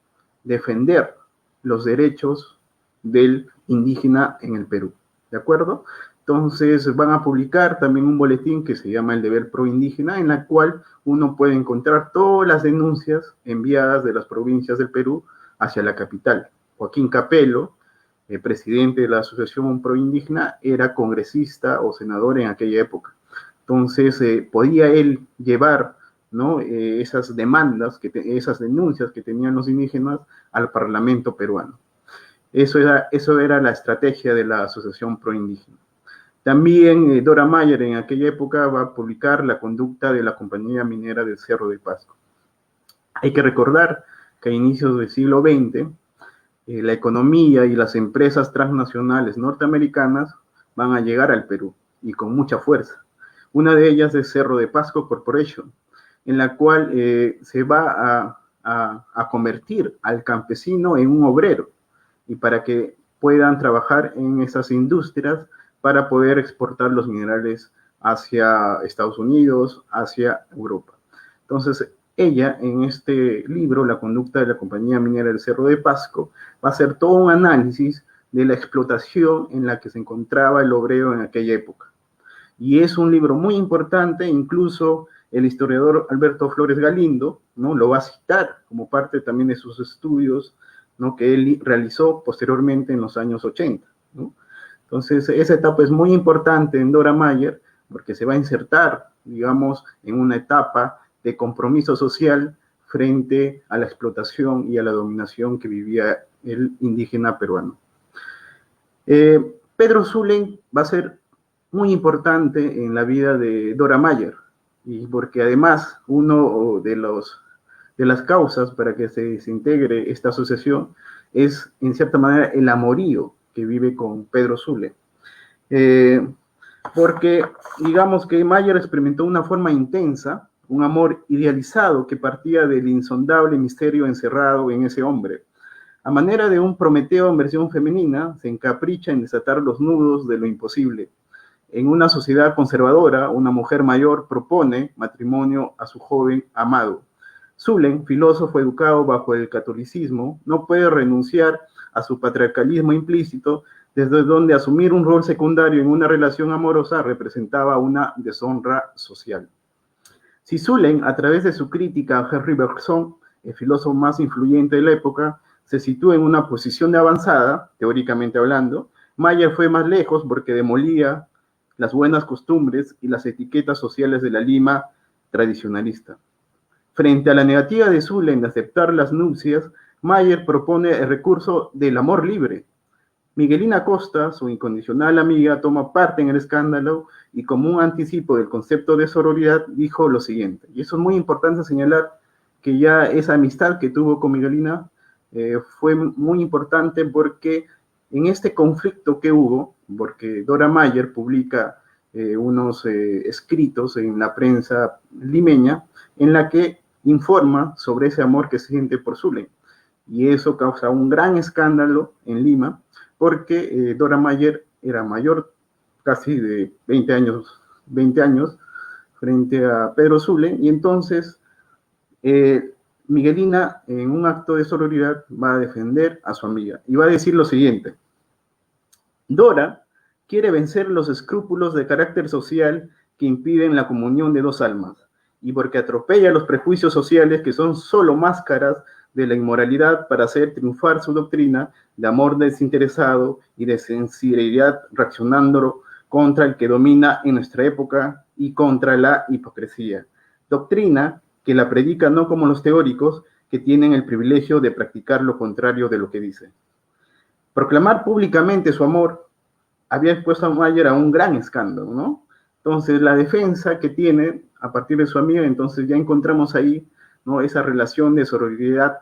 Speaker 2: defender los derechos del indígena en el Perú, ¿de acuerdo? Entonces van a publicar también un boletín que se llama El Deber Pro Indígena, en la cual uno puede encontrar todas las denuncias enviadas de las provincias del Perú hacia la capital. Joaquín Capello, presidente de la Asociación Pro Indígena, era congresista o senador en aquella época. Entonces, podía él llevar, ¿no?, esas demandas, esas denuncias que tenían los indígenas al Parlamento peruano. Eso era la estrategia de la Asociación Pro Indígena. También Dora Mayer en aquella época va a publicar La conducta de la Compañía Minera del Cerro de Pasco. Hay que recordar que a inicios del siglo XX, la economía y las empresas transnacionales norteamericanas van a llegar al Perú, y con mucha fuerza. Una de ellas es Cerro de Pasco Corporation, en la cual se va a convertir al campesino en un obrero, y para que puedan trabajar en esas industrias para poder exportar los minerales hacia Estados Unidos, hacia Europa. Entonces, ella, en este libro, La conducta de la Compañía Minera del Cerro de Pasco, va a hacer todo un análisis de la explotación en la que se encontraba el obrero en aquella época. Y es un libro muy importante, incluso el historiador Alberto Flores Galindo, ¿no?, lo va a citar como parte también de sus estudios, ¿no?, que él realizó posteriormente en los años 80, ¿no? Entonces, esa etapa es muy importante en Dora Mayer, porque se va a insertar, digamos, en una etapa de compromiso social frente a la explotación y a la dominación que vivía el indígena peruano. Pedro Zulen va a ser muy importante en la vida de Dora Mayer, y porque además uno de las causas para que se desintegre esta asociación es, en cierta manera, el amorío que vive con Pedro Zulen. Porque, digamos que Mayer experimentó una forma intensa, un amor idealizado que partía del insondable misterio encerrado en ese hombre. A manera de un Prometeo en versión femenina, se encapricha en desatar los nudos de lo imposible. En una sociedad conservadora, una mujer mayor propone matrimonio a su joven amado. Zulen, filósofo educado bajo el catolicismo, no puede renunciar a su patriarcalismo implícito, desde donde asumir un rol secundario en una relación amorosa representaba una deshonra social. Si Zulen, a través de su crítica a Henri Bergson, el filósofo más influyente de la época, se sitúa en una posición de avanzada, teóricamente hablando, Mayer fue más lejos porque demolía las buenas costumbres y las etiquetas sociales de la Lima tradicionalista. Frente a la negativa de Zulen de aceptar las nupcias, Mayer propone el recurso del amor libre. Miguelina Costa, su incondicional amiga, toma parte en el escándalo y, como un anticipo del concepto de sororidad, dijo lo siguiente, y eso es muy importante señalar, que ya esa amistad que tuvo con Miguelina fue muy importante porque en este conflicto que hubo, porque Dora Mayer publica unos escritos en la prensa limeña en la que informa sobre ese amor que se siente por Zulen. Y eso causa un gran escándalo en Lima, porque Dora Mayer era mayor, casi de 20 años frente a Pedro Zulen, y entonces Miguelina, en un acto de sororidad, va a defender a su amiga y va a decir lo siguiente: Dora quiere vencer los escrúpulos de carácter social que impiden la comunión de dos almas, y porque atropella los prejuicios sociales que son solo máscaras de la inmoralidad para hacer triunfar su doctrina de amor desinteresado y de sensibilidad, reaccionando contra el que domina en nuestra época y contra la hipocresía. Doctrina que la predica no como los teóricos, que tienen el privilegio de practicar lo contrario de lo que dice. Proclamar públicamente su amor había expuesto a Mayer a un gran escándalo, ¿no? Entonces, la defensa que tiene a partir de su amiga, entonces ya encontramos ahí, ¿no?, esa relación de sororidad,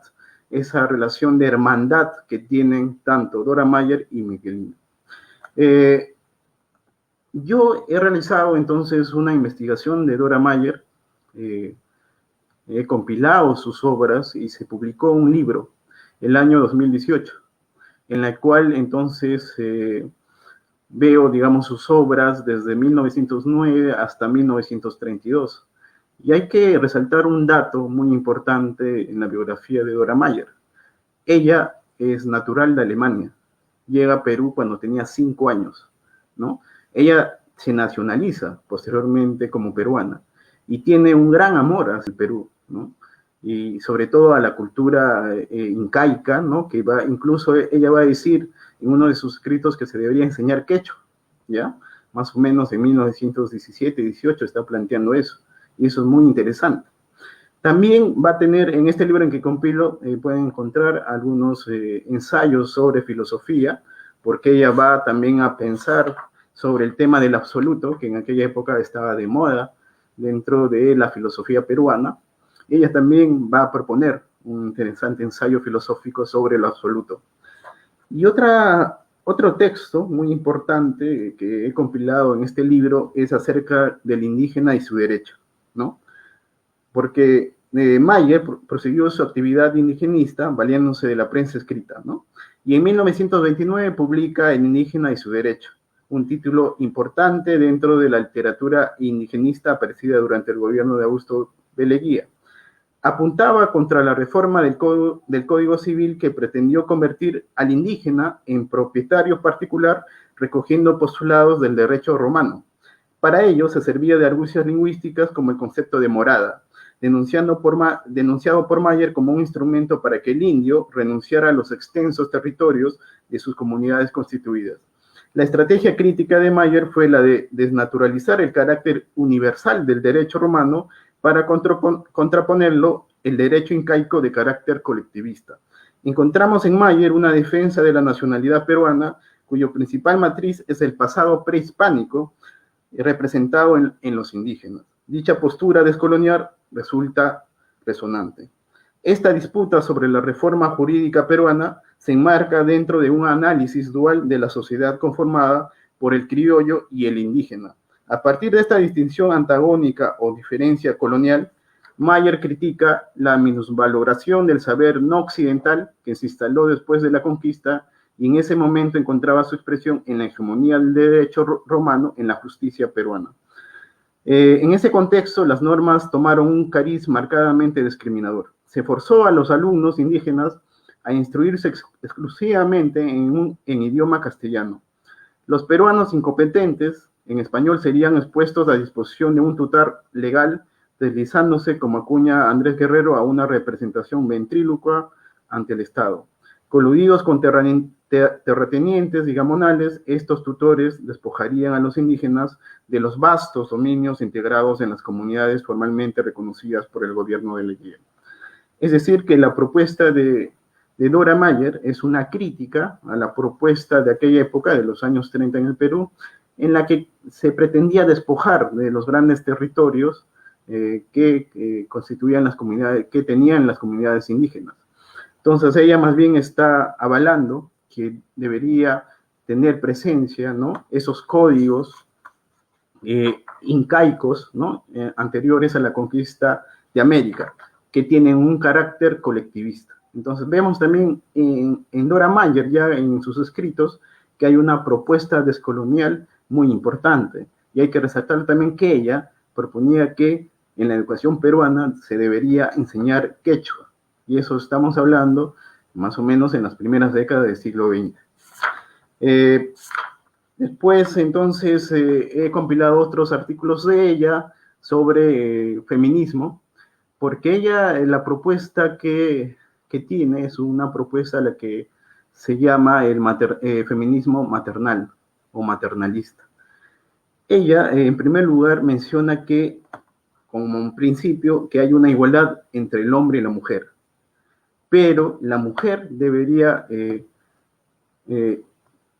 Speaker 2: esa relación de hermandad que tienen tanto Dora Mayer y Miguelina. Yo he realizado entonces una investigación de Dora Mayer, he compilado sus obras y se publicó un libro el año 2018, en la cual entonces veo, digamos, sus obras desde 1909 hasta 1932. Y hay que resaltar un dato muy importante en la biografía de Dora Mayer. Ella es natural de Alemania, llega a Perú cuando tenía 5 años, ¿no? Ella se nacionaliza posteriormente como peruana y tiene un gran amor hacia el Perú, ¿no? Y sobre todo a la cultura incaica, ¿no? Que va, incluso ella va a decir en uno de sus escritos que se debería enseñar quechua, ¿ya? Más o menos en 1917-18 está planteando eso, y eso es muy interesante. También va a tener, en este libro en que compilo, pueden encontrar algunos ensayos sobre filosofía, porque ella va también a pensar sobre el tema del absoluto, que en aquella época estaba de moda dentro de la filosofía peruana. Ella también va a proponer un interesante ensayo filosófico sobre lo absoluto. Y otro texto muy importante que he compilado en este libro es acerca del indígena y su derecho, ¿no? Porque Mayer prosiguió su actividad indigenista valiéndose de la prensa escrita, ¿no? Y en 1929 publica El indígena y su derecho, un título importante dentro de la literatura indigenista aparecida durante el gobierno de Augusto de Leguía. Apuntaba contra la reforma del Código Civil que pretendió convertir al indígena en propietario particular, recogiendo postulados del derecho romano. Para ello se servía de argucias lingüísticas como el concepto de morada, denunciado por Mayer como un instrumento para que el indio renunciara a los extensos territorios de sus comunidades constituidas. La estrategia crítica de Mayer fue la de desnaturalizar el carácter universal del derecho romano para contraponerlo el derecho incaico de carácter colectivista. Encontramos en Mayer una defensa de la nacionalidad peruana, cuyo principal matriz es el pasado prehispánico, representado en los indígenas. Dicha postura descolonial resulta resonante. Esta disputa sobre la reforma jurídica peruana se enmarca dentro de un análisis dual de la sociedad conformada por el criollo y el indígena. A partir de esta distinción antagónica o diferencia colonial, Mayer critica la minusvaloración del saber no occidental que se instaló después de la conquista y en ese momento encontraba su expresión en la hegemonía del derecho romano en la justicia peruana. En ese contexto, las normas tomaron un cariz marcadamente discriminador. Se forzó a los alumnos indígenas a instruirse exclusivamente en idioma castellano. Los peruanos incompetentes en español serían expuestos a disposición de un tutor legal, deslizándose, como acuña Andrés Guerrero, a una representación ventrílocua ante el Estado. Coludidos con terratenientes y gamonales, estos tutores despojarían a los indígenas de los vastos dominios integrados en las comunidades formalmente reconocidas por el gobierno de Leguía. Es decir, que la propuesta de Dora Mayer es una crítica a la propuesta de aquella época, de los años 30 en el Perú, en la que se pretendía despojar de los grandes territorios que constituían las comunidades, que tenían las comunidades indígenas. Entonces ella más bien está avalando que debería tener presencia, ¿no?, esos códigos incaicos, ¿no?, anteriores a la conquista de América, que tienen un carácter colectivista. Entonces vemos también en Dora Mayer, ya en sus escritos, que hay una propuesta descolonial muy importante. Y hay que resaltar también que ella proponía que en la educación peruana se debería enseñar quechua. Y eso estamos hablando más o menos en las primeras décadas del siglo XX. Después, entonces, he compilado otros artículos de ella sobre feminismo, porque ella, la propuesta que tiene es una propuesta a la que se llama el feminismo maternal o maternalista. Ella, en primer lugar, menciona que, como un principio, que hay una igualdad entre el hombre y la mujer, pero la mujer debería,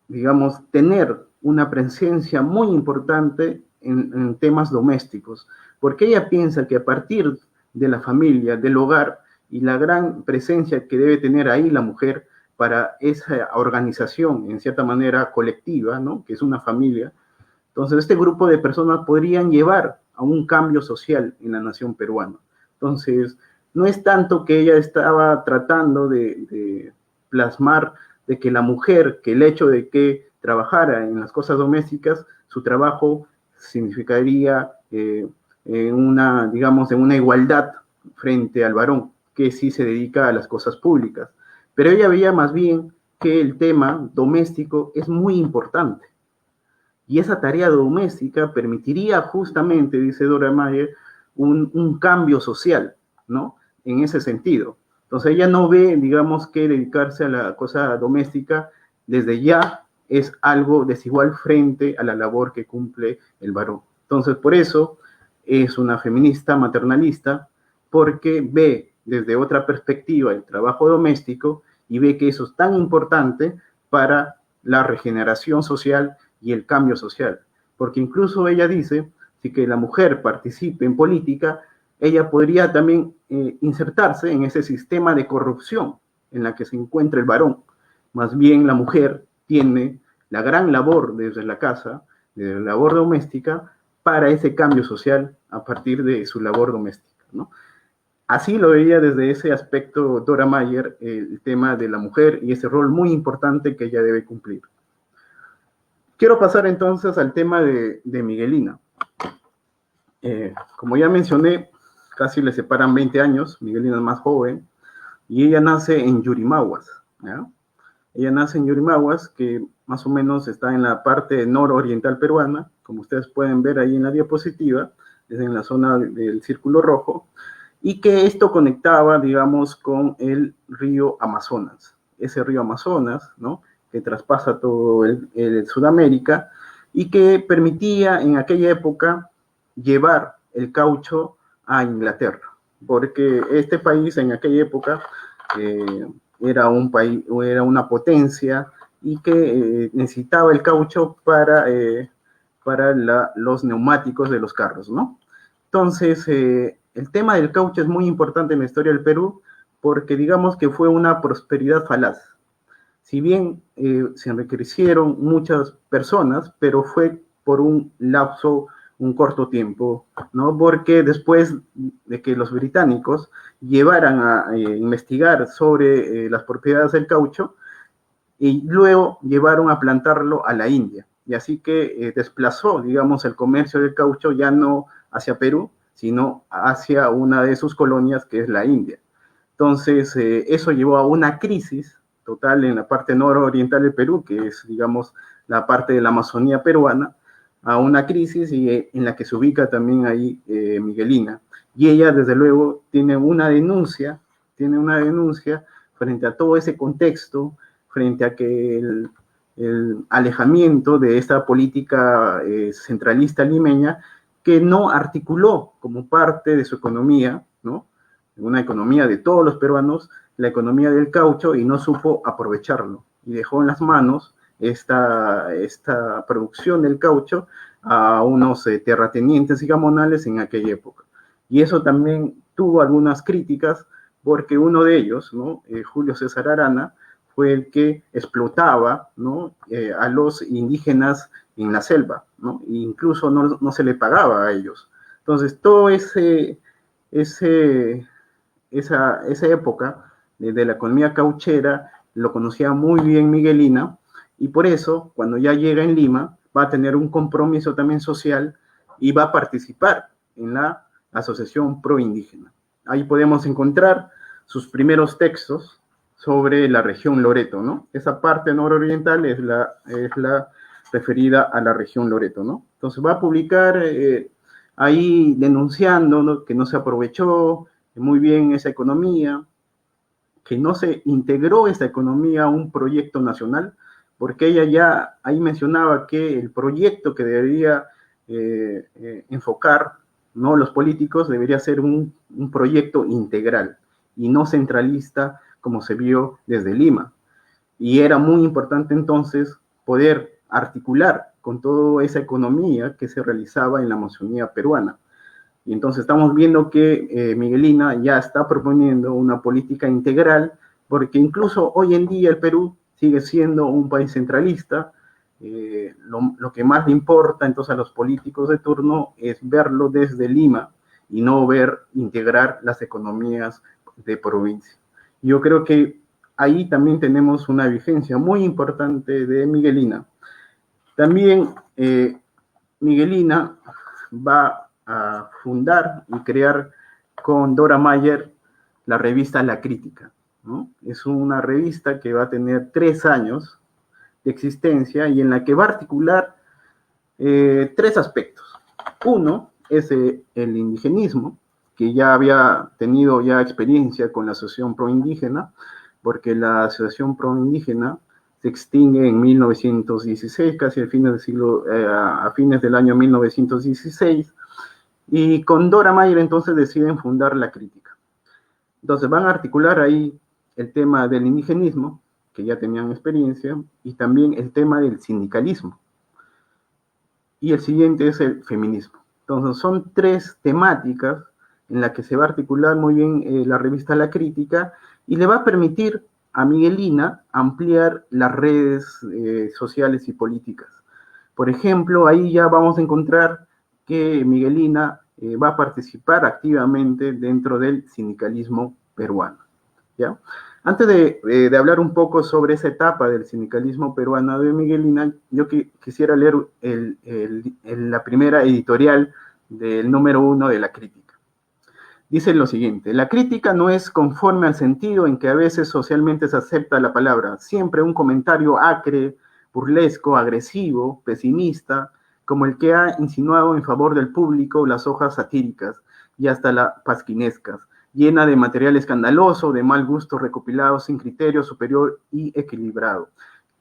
Speaker 2: digamos, tener una presencia muy importante en temas domésticos, porque ella piensa que a partir de la familia, del hogar, y la gran presencia que debe tener ahí la mujer para esa organización, en cierta manera colectiva, ¿no?, que es una familia, entonces este grupo de personas podrían llevar a un cambio social en la nación peruana. Entonces, no es tanto que ella estaba tratando de plasmar de que la mujer, que el hecho de que trabajara en las cosas domésticas, su trabajo significaría digamos, en una igualdad frente al varón, que sí se dedica a las cosas públicas. Pero ella veía más bien que el tema doméstico es muy importante. Y esa tarea doméstica permitiría justamente, dice Dora Mayer, un cambio social, ¿no?, en ese sentido. Entonces ella no ve, digamos, que dedicarse a la cosa doméstica desde ya es algo desigual frente a la labor que cumple el varón. Entonces, por eso es una feminista maternalista, porque ve desde otra perspectiva el trabajo doméstico y ve que eso es tan importante para la regeneración social y el cambio social. Porque incluso ella dice, si que la mujer participe en política, ella podría también insertarse en ese sistema de corrupción en la que se encuentra el varón. Más bien la mujer tiene la gran labor desde la casa, desde la labor doméstica, para ese cambio social a partir de su labor doméstica, ¿no? Así lo veía desde ese aspecto Dora Mayer, el tema de la mujer y ese rol muy importante que ella debe cumplir. Quiero pasar entonces al tema de Miguelina. Como ya mencioné, casi le separan 20 años, Miguelina es más joven, y ella nace en Yurimaguas, ¿ya? Ella nace en Yurimaguas, que más o menos está en la parte nororiental peruana, como ustedes pueden ver ahí en la diapositiva, es en la zona del Círculo Rojo, y que esto conectaba, digamos, con el río Amazonas. Ese río Amazonas, ¿no?, que traspasa todo el Sudamérica y que permitía en aquella época llevar el caucho a Inglaterra, porque este país en aquella época era un país, era una potencia y que necesitaba el caucho para los neumáticos de los carros, ¿no? Entonces, el tema del caucho es muy importante en la historia del Perú porque digamos que fue una prosperidad falaz. Si bien se enriquecieron muchas personas, pero fue por un lapso, un corto tiempo, ¿no? Porque después de que los británicos llevaran a investigar sobre las propiedades del caucho, y luego llevaron a plantarlo a la India. Y así que desplazó, digamos, el comercio del caucho ya no hacia Perú, sino hacia una de sus colonias, que es la India. Entonces, eso llevó a una crisis total en la parte nororiental del Perú, que es, digamos, la parte de la Amazonía peruana, a una crisis en la que se ubica también ahí Miguelina. Y ella, desde luego, tiene una denuncia frente a todo ese contexto, frente a que el alejamiento de esta política centralista limeña, que no articuló como parte de su economía, ¿no?, una economía de todos los peruanos, la economía del caucho, y no supo aprovecharlo, y dejó en las manos esta producción del caucho a unos terratenientes y gamonales en aquella época. Y eso también tuvo algunas críticas, porque uno de ellos, ¿no? Julio César Arana, fue el que explotaba, ¿no? A los indígenas en la selva, ¿no? E incluso no se le pagaba a ellos. Entonces, todo esa época de la economía cauchera lo conocía muy bien Miguelina, y por eso, cuando ya llega en Lima, va a tener un compromiso también social y va a participar en la Asociación Proindígena. Ahí podemos encontrar sus primeros textos sobre la región Loreto, ¿no? Esa parte nororiental es la referida a la región Loreto, ¿no? Entonces va a publicar ahí denunciando, ¿no?, que no se aprovechó muy bien esa economía, que no se integró esa economía a un proyecto nacional, porque ella ya ahí mencionaba que el proyecto que debería enfocar, ¿no?, los políticos debería ser un proyecto integral y no centralista como se vio desde Lima. Y era muy importante entonces poder articular con toda esa economía que se realizaba en la Amazonía peruana. Y entonces estamos viendo que Miguelina ya está proponiendo una política integral, porque incluso hoy en día el Perú sigue siendo un país centralista. Lo que más le importa entonces a los políticos de turno es verlo desde Lima y no integrar las economías de provincia. Yo creo que ahí también tenemos una vigencia muy importante de Miguelina. También Miguelina va a fundar y crear con Dora Mayer la revista La Crítica, ¿no? Es una revista que va a tener 3 años de existencia y en la que va a articular 3 aspectos. Uno es el indigenismo, que ya había tenido ya experiencia con la Asociación Proindígena, porque la Asociación Proindígena se extingue en 1916, casi a fines del año 1916, y con Dora Mayer entonces deciden fundar La Crítica. Entonces van a articular ahí el tema del indigenismo, que ya tenían experiencia, y también el tema del sindicalismo. Y el siguiente es el feminismo. Entonces son 3 temáticas en las que se va a articular muy bien la revista La Crítica, y le va a permitir a Miguelina ampliar las redes sociales y políticas. Por ejemplo, ahí ya vamos a encontrar que Miguelina va a participar activamente dentro del sindicalismo peruano, ¿ya? Antes de hablar un poco sobre esa etapa del sindicalismo peruano de Miguelina, yo quisiera leer la primera editorial del número 1 de La Crítica. Dice lo siguiente: la crítica no es conforme al sentido en que a veces socialmente se acepta la palabra, siempre un comentario acre, burlesco, agresivo, pesimista, como el que ha insinuado en favor del público las hojas satíricas y hasta las pasquinescas, llena de material escandaloso, de mal gusto recopilado sin criterio superior y equilibrado,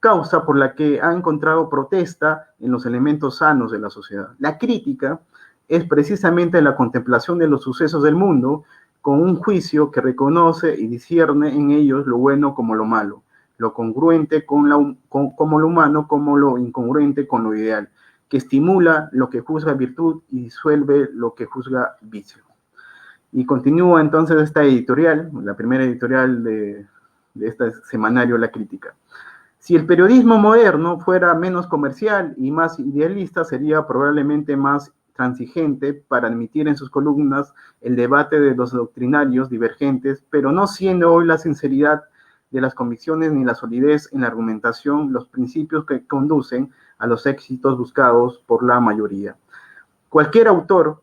Speaker 2: causa por la que ha encontrado protesta en los elementos sanos de la sociedad. La crítica es precisamente la contemplación de los sucesos del mundo con un juicio que reconoce y discierne en ellos lo bueno como lo malo, lo congruente como lo humano, como lo incongruente con lo ideal, que estimula lo que juzga virtud y disuelve lo que juzga vicio. Y continúa entonces esta editorial, la primera editorial de este semanario La Crítica. Si el periodismo moderno fuera menos comercial y más idealista, sería probablemente más transigente para admitir en sus columnas el debate de los doctrinarios divergentes, pero no siendo hoy la sinceridad de las convicciones ni la solidez en la argumentación los principios que conducen a los éxitos buscados por la mayoría. Cualquier autor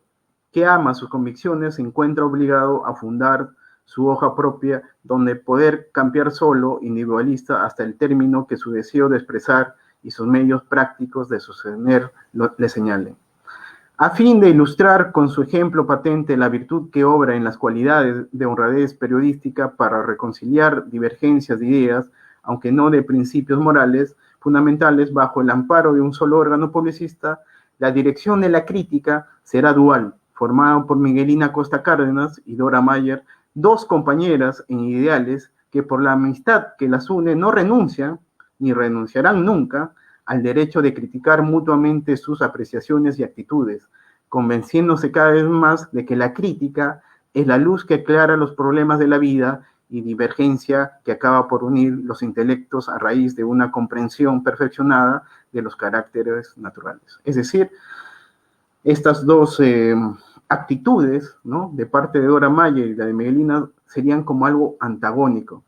Speaker 2: que ama sus convicciones se encuentra obligado a fundar su hoja propia, donde poder campear solo, individualista, hasta el término que su deseo de expresar y sus medios prácticos de sostener le señalen. A fin de ilustrar con su ejemplo patente la virtud que obra en las cualidades de honradez periodística para reconciliar divergencias de ideas, aunque no de principios morales fundamentales, bajo el amparo de un solo órgano publicista, la dirección de La Crítica será dual, formada por Miguelina Costa Cárdenas y Dora Mayer, 2 compañeras en ideales que por la amistad que las une no renuncian, ni renunciarán nunca, al derecho de criticar mutuamente sus apreciaciones y actitudes, convenciéndose cada vez más de que la crítica es la luz que aclara los problemas de la vida y divergencia que acaba por unir los intelectos a raíz de una comprensión perfeccionada de los caracteres naturales. Es decir, estas dos actitudes, ¿no?, de parte de Dora Mayer y la de Miguelina serían como algo antagónico,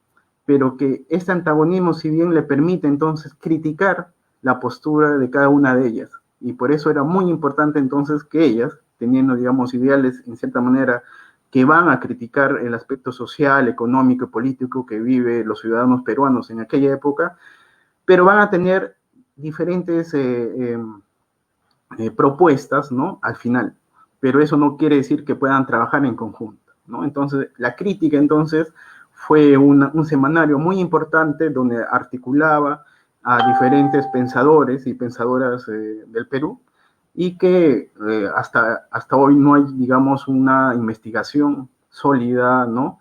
Speaker 2: pero que este antagonismo, si bien le permite entonces criticar la postura de cada una de ellas, y por eso era muy importante entonces que ellas, teniendo, digamos, ideales en cierta manera que van a criticar el aspecto social, económico y político que viven los ciudadanos peruanos en aquella época, pero van a tener diferentes propuestas, ¿no?, al final, pero eso no quiere decir que puedan trabajar en conjunto, ¿no? Entonces, la crítica, entonces, fue un semanario muy importante donde articulaba a diferentes pensadores y pensadoras del Perú, y que hasta hoy no hay, digamos, una investigación sólida, ¿no?,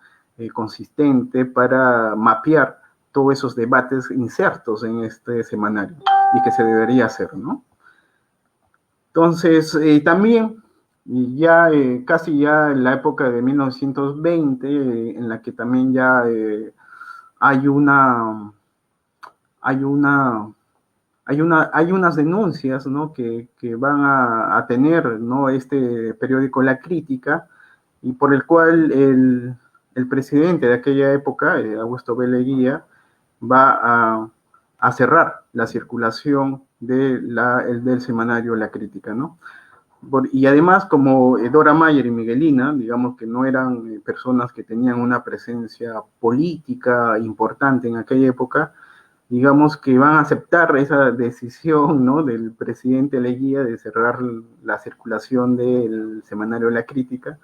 Speaker 2: consistente para mapear todos esos debates insertos en este semanario y que se debería hacer, ¿no? Entonces, también, ya casi ya en la época de 1920, en la que también ya hay unas denuncias, ¿no?, que van a tener, ¿no?, este periódico La Crítica, y por el cual el presidente de aquella época, Augusto B. Leguía, va a cerrar la circulación del semanario La Crítica, ¿no? Y además, como Dora Mayer y Miguelina, digamos que no eran personas que tenían una presencia política importante en aquella época, digamos que van a aceptar esa decisión, ¿no?, del presidente Leguía de cerrar la circulación del semanario La Crítica,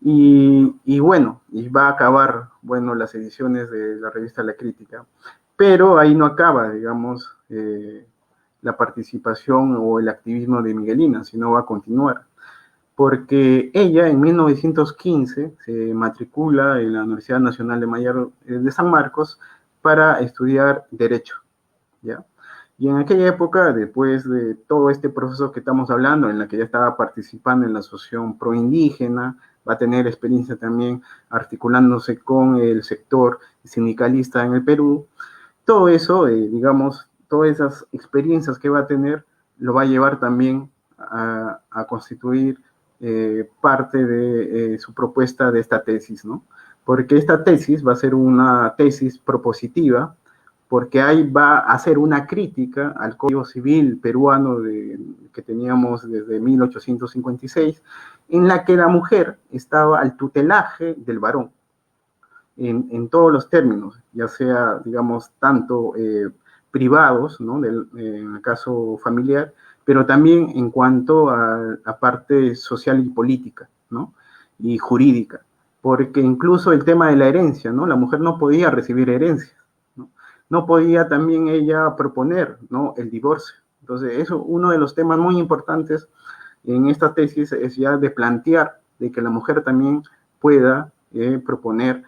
Speaker 2: y bueno, y va a acabar, bueno, las ediciones de la revista La Crítica, pero ahí no acaba, digamos, la participación o el activismo de Miguelina, sino va a continuar, porque ella en 1915 se matricula en la Universidad Nacional de San Marcos para estudiar Derecho, ¿ya? Y en aquella época, después de todo este proceso que estamos hablando, en la que ya estaba participando en la asociación proindígena, va a tener experiencia también articulándose con el sector sindicalista en el Perú, todo eso, digamos, todas esas experiencias que va a tener, lo va a llevar también a constituir parte de su propuesta de esta tesis, ¿no? Porque esta tesis va a ser una tesis propositiva, porque ahí va a hacer una crítica al Código Civil peruano que teníamos desde 1856, en la que la mujer estaba al tutelaje del varón, en todos los términos, ya sea, digamos, tanto privados, ¿no?, en el caso familiar, pero también en cuanto a la parte social y política, ¿no?, y jurídica, porque incluso el tema de la herencia, ¿no?, la mujer no podía recibir herencias, no podía también ella proponer, ¿no?, el divorcio. Entonces, eso, uno de los temas muy importantes en esta tesis es ya de plantear de que la mujer también pueda proponer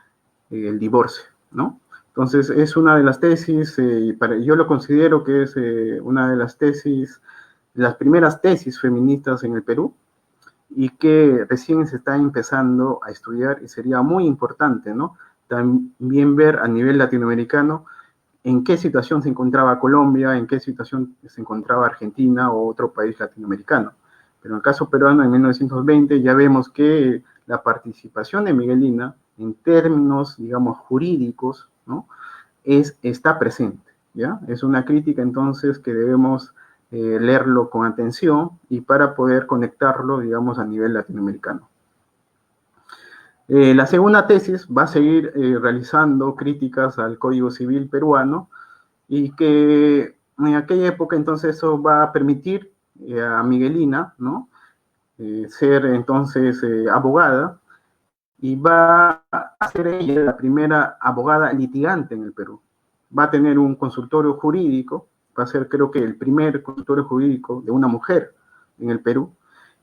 Speaker 2: el divorcio, ¿no? Entonces, es una de las tesis, yo lo considero que es una de las tesis, las primeras tesis feministas en el Perú, y que recién se está empezando a estudiar, y sería muy importante, ¿no?, también ver a nivel latinoamericano en qué situación se encontraba Colombia, en qué situación se encontraba Argentina o otro país latinoamericano. Pero en el caso peruano, en 1920, ya vemos que la participación de Miguelina, en términos, digamos, jurídicos, ¿no?, está presente, ¿ya? Es una crítica, entonces, que debemos leerlo con atención y para poder conectarlo, digamos, a nivel latinoamericano. La segunda tesis va a seguir realizando críticas al Código Civil peruano, y que en aquella época entonces eso va a permitir a Miguelina, ¿no?, ser entonces abogada, y va a ser ella la primera abogada litigante en el Perú. Va a tener un consultorio jurídico, va a ser, creo que, el primer consultorio jurídico de una mujer en el Perú,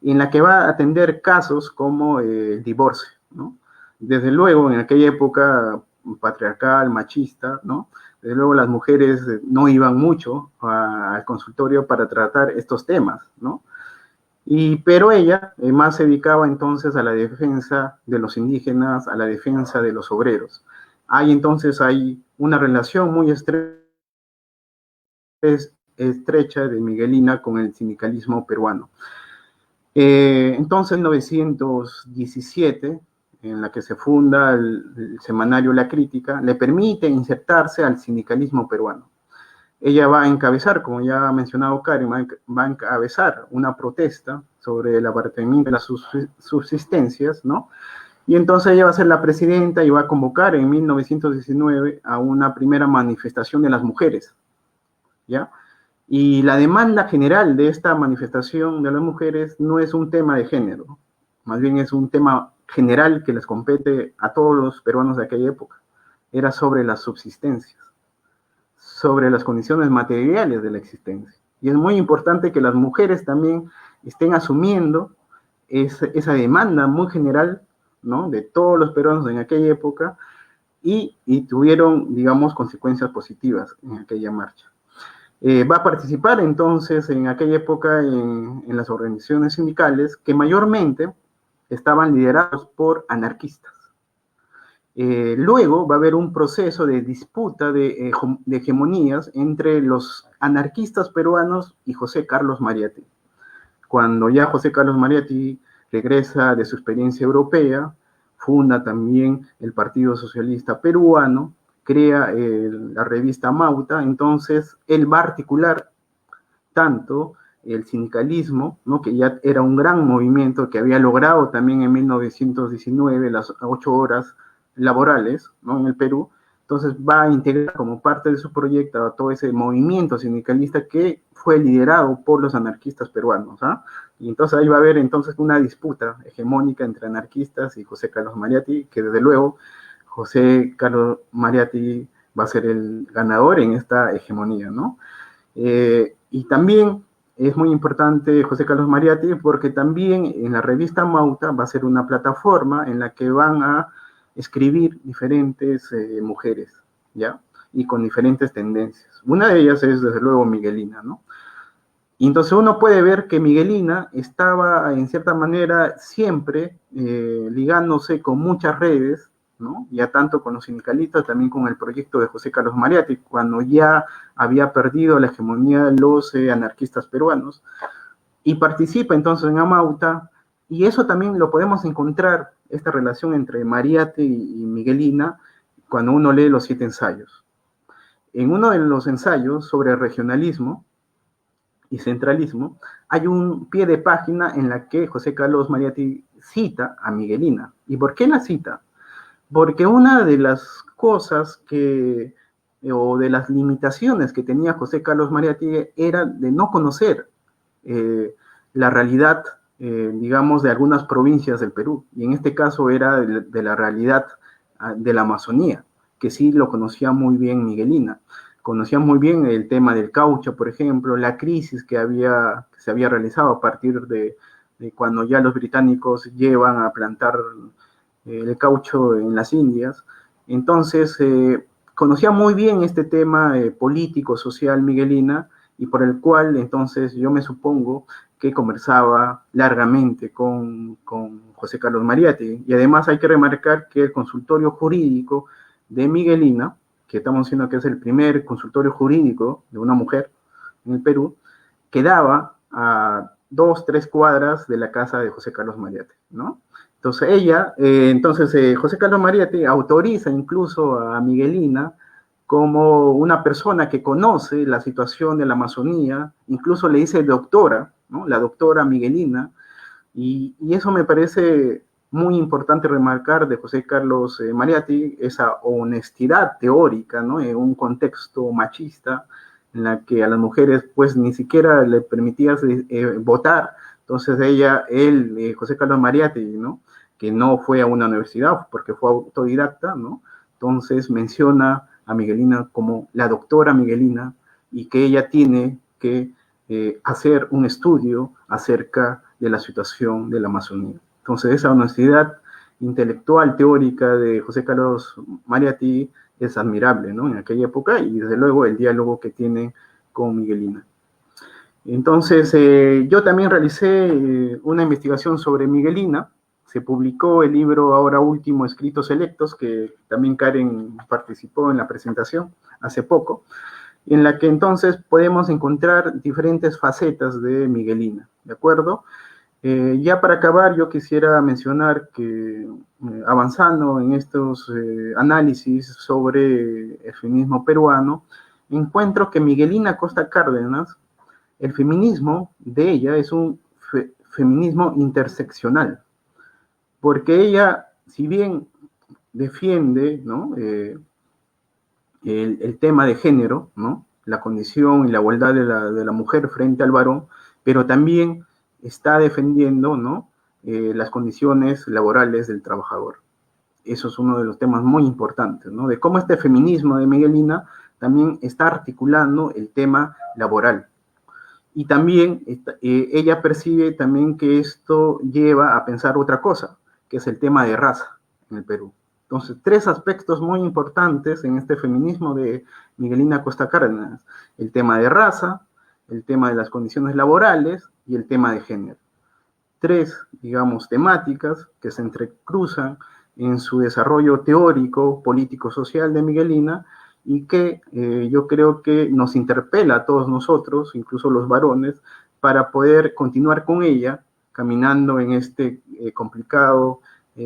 Speaker 2: en la que va a atender casos como el divorcio, ¿no? Desde luego, en aquella época patriarcal, machista, ¿no?, desde luego las mujeres no iban mucho al consultorio para tratar estos temas, ¿no? Pero ella más se dedicaba entonces a la defensa de los indígenas, a la defensa de los obreros. Hay una relación muy estrecha de Miguelina con el sindicalismo peruano. Entonces, en 1917, en la que se funda el semanario La Crítica, le permite insertarse al sindicalismo peruano. Ella va a encabezar, como ya ha mencionado Karen, va a encabezar una protesta sobre el abaratamiento de las subsistencias, ¿no? Y entonces ella va a ser la presidenta y va a convocar en 1919 a una primera manifestación de las mujeres, ¿ya? Y la demanda general de esta manifestación de las mujeres no es un tema de género, más bien es un tema general que les compete a todos los peruanos de aquella época. Era sobre las subsistencias, sobre las condiciones materiales de la existencia. Y es muy importante que las mujeres también estén asumiendo esa demanda muy general, ¿no?, de todos los peruanos en aquella época y tuvieron, digamos, consecuencias positivas en aquella marcha. Va a participar entonces en aquella época en las organizaciones sindicales que mayormente estaban liderados por anarquistas. Luego va a haber un proceso de disputa de hegemonías entre los anarquistas peruanos y José Carlos Mariátegui. Cuando ya José Carlos Mariátegui regresa de su experiencia europea, funda también el Partido Socialista Peruano, crea la revista Mauta. Entonces él va a articular tanto el sindicalismo, ¿no?, que ya era un gran movimiento que había logrado también en 1919 las 8 horas laborales, ¿no?, en el Perú. Entonces va a integrar como parte de su proyecto a todo ese movimiento sindicalista que fue liderado por los anarquistas peruanos, ¿ah? Y entonces ahí va a haber entonces una disputa hegemónica entre anarquistas y José Carlos Mariátegui, que desde luego José Carlos Mariátegui va a ser el ganador en esta hegemonía, ¿no? Y también es muy importante José Carlos Mariátegui porque también en la revista Mauta va a ser una plataforma en la que van a escribir diferentes mujeres, ¿ya? Y con diferentes tendencias. Una de ellas es, desde luego, Miguelina, ¿no? Y entonces uno puede ver que Miguelina estaba, en cierta manera, siempre ligándose con muchas redes, ¿no? Ya tanto con los sindicalistas, también con el proyecto de José Carlos Mariátegui, cuando ya había perdido la hegemonía de los anarquistas peruanos, y participa entonces en Amauta, y eso también lo podemos encontrar, esta relación entre Mariátegui y Miguelina, cuando uno lee los 7 ensayos. En uno de los ensayos sobre regionalismo y centralismo, hay un pie de página en la que José Carlos Mariátegui cita a Miguelina. ¿Y por qué la cita? Porque una de las cosas o de las limitaciones que tenía José Carlos Mariátegui era de no conocer la realidad, digamos, de algunas provincias del Perú, y en este caso era de la realidad de la Amazonía, que sí lo conocía muy bien Miguelina. Conocía muy bien el tema del caucho, por ejemplo, la crisis que se había realizado a partir de cuando ya los británicos llevan a plantar el caucho en las Indias. Entonces, conocía muy bien este tema político, social, Miguelina, y por el cual entonces yo me supongo que conversaba largamente con José Carlos Mariátegui. Y además hay que remarcar que el consultorio jurídico de Miguelina, que estamos diciendo que es el primer consultorio jurídico de una mujer en el Perú, quedaba a 2, 3 cuadras de la casa de José Carlos Mariátegui, ¿no? Entonces José Carlos Mariátegui autoriza incluso a Miguelina como una persona que conoce la situación de la Amazonía, incluso le dice doctora, ¿no?, la doctora Miguelina, y eso me parece muy importante remarcar de José Carlos Mariátegui, esa honestidad teórica, ¿no?, en un contexto machista, en la que a las mujeres pues ni siquiera le permitía votar. Entonces José Carlos Mariátegui, ¿no?, que no fue a una universidad porque fue autodidacta, ¿no?, entonces menciona a Miguelina como la doctora Miguelina, y que ella tiene que hacer un estudio acerca de la situación de la Amazonía. Entonces esa honestidad intelectual, teórica de José Carlos Mariátegui es admirable, ¿no?, en aquella época, y desde luego el diálogo que tiene con Miguelina. Entonces, yo también realicé una investigación sobre Miguelina. Se publicó el libro ahora último, Escritos Selectos, que también Karen participó en la presentación hace poco, en la que entonces podemos encontrar diferentes facetas de Miguelina, ¿de acuerdo? Ya para acabar, yo quisiera mencionar que avanzando en estos análisis sobre el feminismo peruano, encuentro que Miguelina Costa Cárdenas, el feminismo de ella es un feminismo interseccional, porque ella, si bien defiende, ¿no? El tema de género, ¿no? La condición y la igualdad de la mujer frente al varón, pero también está defendiendo, ¿no? Las condiciones laborales del trabajador. Eso es uno de los temas muy importantes, ¿no? De cómo este feminismo de Miguelina también está articulando el tema laboral. Y también ella percibe también que esto lleva a pensar otra cosa, que es el tema de raza en el Perú. Entonces, tres aspectos muy importantes en este feminismo de Miguelina Costa Cárdenas: el tema de raza, el tema de las condiciones laborales y el tema de género. Tres, digamos, temáticas que se entrecruzan en su desarrollo teórico, político, social de Miguelina, y que yo creo que nos interpela a todos nosotros, incluso los varones, para poder continuar con ella, caminando en este complicado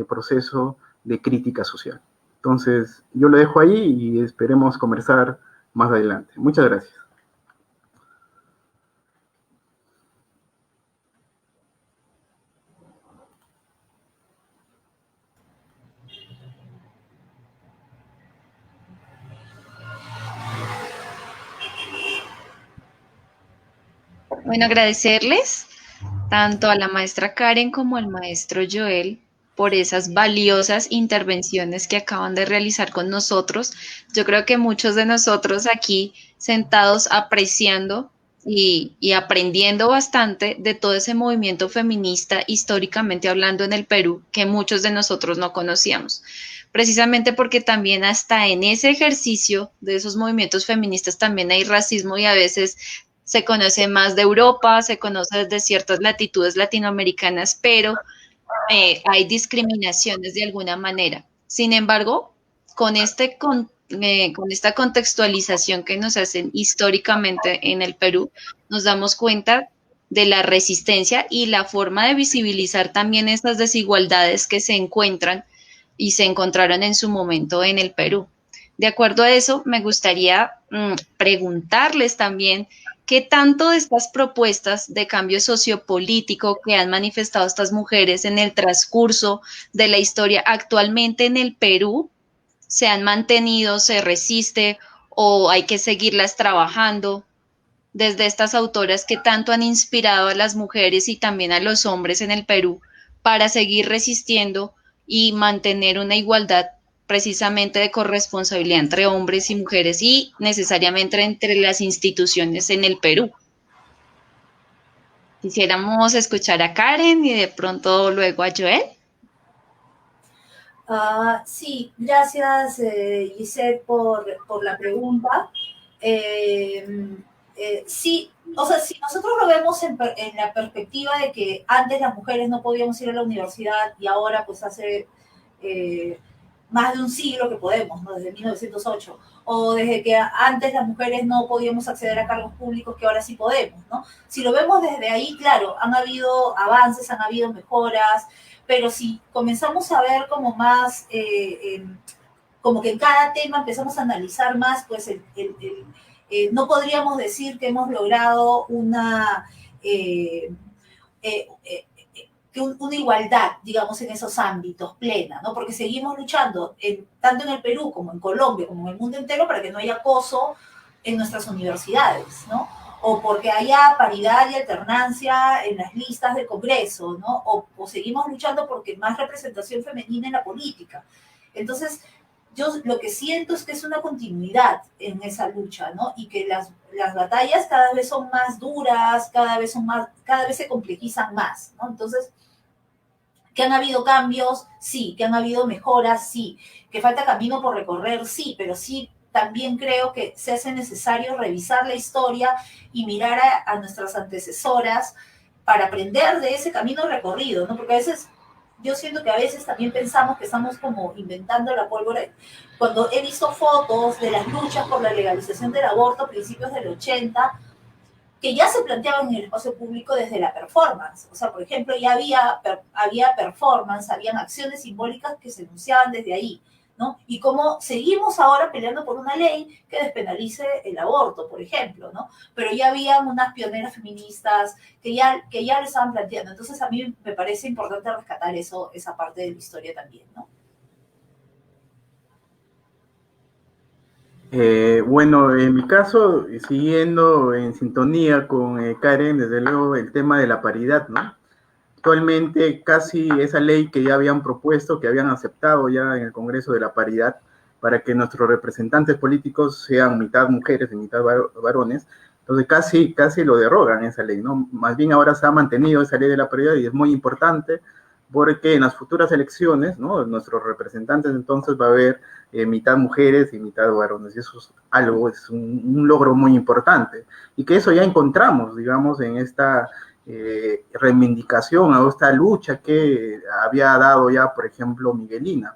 Speaker 2: proceso de crítica social. Entonces, yo lo dejo ahí y esperemos conversar más adelante. Muchas gracias.
Speaker 1: Bueno, agradecerles tanto a la maestra Karen como al maestro Joel por esas valiosas intervenciones que acaban de realizar con nosotros. Yo creo que muchos de nosotros aquí sentados apreciando y aprendiendo bastante de todo ese movimiento feminista históricamente hablando en el Perú que muchos de nosotros no conocíamos. Precisamente porque también hasta en ese ejercicio de esos movimientos feministas también hay racismo y a veces se conoce más de Europa, se conoce de ciertas latitudes latinoamericanas, pero hay discriminaciones de alguna manera. Sin embargo, con esta contextualización que nos hacen históricamente en el Perú, nos damos cuenta de la resistencia y la forma de visibilizar también estas desigualdades que se encuentran y se encontraron en su momento en el Perú. De acuerdo a eso, me gustaría preguntarles también qué tanto de estas propuestas de cambio sociopolítico que han manifestado estas mujeres en el transcurso de la historia actualmente en el Perú se han mantenido, se resiste o hay que seguirlas trabajando desde estas autoras que tanto han inspirado a las mujeres y también a los hombres en el Perú para seguir resistiendo y mantener una igualdad precisamente de corresponsabilidad entre hombres y mujeres y necesariamente entre las instituciones en el Perú. Quisiéramos escuchar a Karen y de pronto luego a Joel.
Speaker 3: Sí, gracias Gisette por la pregunta. Sí, o sea, si nosotros lo vemos en la perspectiva de que antes las mujeres no podíamos ir a la universidad y ahora pues hace más de un siglo que podemos, ¿no? Desde 1908, o desde que antes las mujeres no podíamos acceder a cargos públicos que ahora sí podemos, ¿no? Si lo vemos desde ahí, claro, han habido avances, han habido mejoras, pero si comenzamos a ver como más, como que en cada tema empezamos a analizar más, pues no podríamos decir que hemos logrado eh, eh, eh, una igualdad, digamos, en esos ámbitos plena, ¿no? Porque seguimos luchando, tanto en el Perú como en Colombia, como en el mundo entero, para que no haya acoso en nuestras universidades, ¿no? O porque haya paridad y alternancia en las listas del Congreso, ¿no? O seguimos luchando porque más representación femenina en la política. Entonces, yo lo que siento es que es una continuidad en esa lucha, ¿no? Y que las batallas cada vez son más duras, cada vez se complejizan más, ¿no? Entonces, que han habido cambios, sí, que han habido mejoras, sí, que falta camino por recorrer, sí, pero sí también creo que se hace necesario revisar la historia y mirar a nuestras antecesoras para aprender de ese camino recorrido, ¿no? Porque a veces, yo siento que a veces también pensamos que estamos como inventando la pólvora. Cuando he visto fotos de las luchas por la legalización del aborto a principios del 80, que ya se planteaban en el espacio público desde la performance. O sea, por ejemplo, ya había performance, habían acciones simbólicas que se enunciaban desde ahí, ¿no? Y cómo seguimos ahora peleando por una ley que despenalice el aborto, por ejemplo, ¿no? Pero ya habían unas pioneras feministas que ya lo estaban planteando. Entonces, a mí me parece importante rescatar eso, esa parte de la historia también, ¿no?
Speaker 2: Bueno, en mi caso, siguiendo en sintonía con Karen, desde luego el tema de la paridad, ¿no? Actualmente casi esa ley que ya habían propuesto, que habían aceptado ya en el Congreso de la paridad, para que nuestros representantes políticos sean mitad mujeres y mitad varones, entonces casi lo derogan esa ley, ¿no? Más bien ahora se ha mantenido esa ley de la paridad y es muy importante porque en las futuras elecciones, ¿no? Nuestros representantes entonces va a haber mitad mujeres y mitad varones, y eso es algo, es un logro muy importante, y que eso ya encontramos, digamos, en esta reivindicación, a esta lucha que había dado ya, por ejemplo, Miguelina.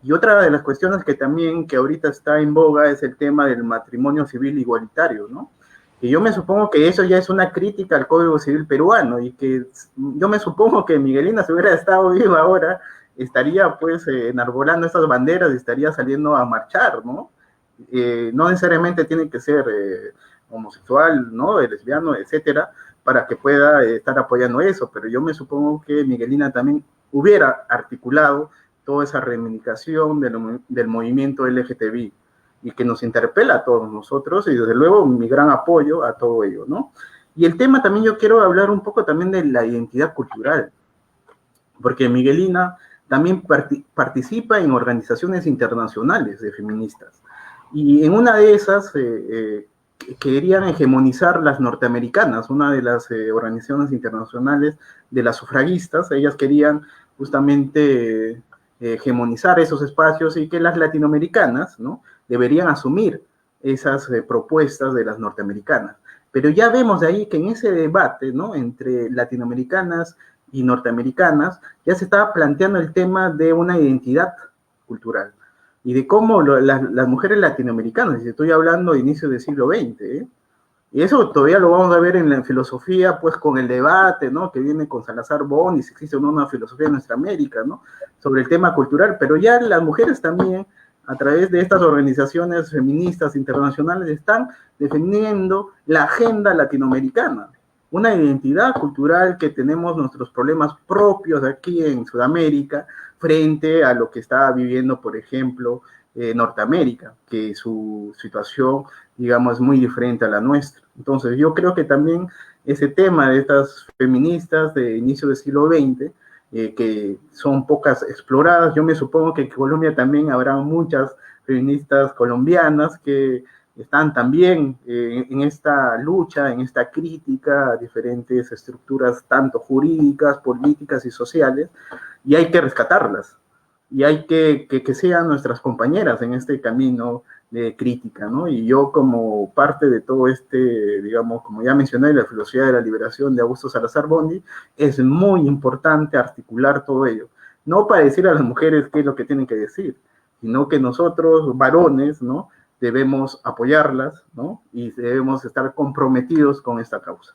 Speaker 2: Y otra de las cuestiones que también, que ahorita está en boga, es el tema del matrimonio civil igualitario, ¿no? Y yo me supongo que eso ya es una crítica al Código Civil peruano, y que yo me supongo que Miguelina, si hubiera estado viva ahora, estaría pues enarbolando estas banderas y estaría saliendo a marchar, ¿no? No necesariamente tiene que ser homosexual, ¿no? Lesbiano, etcétera, para que pueda estar apoyando eso, pero yo me supongo que Miguelina también hubiera articulado toda esa reivindicación del movimiento LGTBI, y que nos interpela a todos nosotros, y desde luego mi gran apoyo a todo ello, ¿no? Y el tema también, yo quiero hablar un poco también de la identidad cultural, porque Miguelina también participa en organizaciones internacionales de feministas, y en una de esas querían hegemonizar las norteamericanas, una de las organizaciones internacionales de las sufragistas. Ellas querían justamente hegemonizar esos espacios, y que las latinoamericanas, ¿no?, deberían asumir esas propuestas de las norteamericanas. Pero ya vemos de ahí que en ese debate, ¿no?, entre latinoamericanas y norteamericanas, ya se estaba planteando el tema de una identidad cultural, y de cómo las mujeres latinoamericanas, y estoy hablando de inicio del siglo XX, y eso todavía lo vamos a ver en la filosofía, pues con el debate, ¿no?, que viene con Salazar Bon, y si existe o no una filosofía en nuestra América, ¿no?, sobre el tema cultural. Pero ya las mujeres también, a través de estas organizaciones feministas internacionales, están defendiendo la agenda latinoamericana, una identidad cultural, que tenemos nuestros problemas propios aquí en Sudamérica frente a lo que está viviendo, por ejemplo, Norteamérica, que su situación, digamos, es muy diferente a la nuestra. Entonces, yo creo que también ese tema de estas feministas de inicio del siglo XX, que son pocas exploradas, yo me supongo que en Colombia también habrá muchas feministas colombianas que están también en esta lucha, en esta crítica a diferentes estructuras, tanto jurídicas, políticas y sociales, y hay que rescatarlas, y hay que sean nuestras compañeras en este camino de crítica, ¿no? Y yo, como parte de todo este, digamos, como ya mencioné, la filosofía de la liberación de Augusto Salazar Bondy, es muy importante articular todo ello, no para decir a las mujeres qué es lo que tienen que decir, sino que nosotros, varones, ¿no?, debemos apoyarlas, ¿no?, y debemos estar comprometidos con esta causa.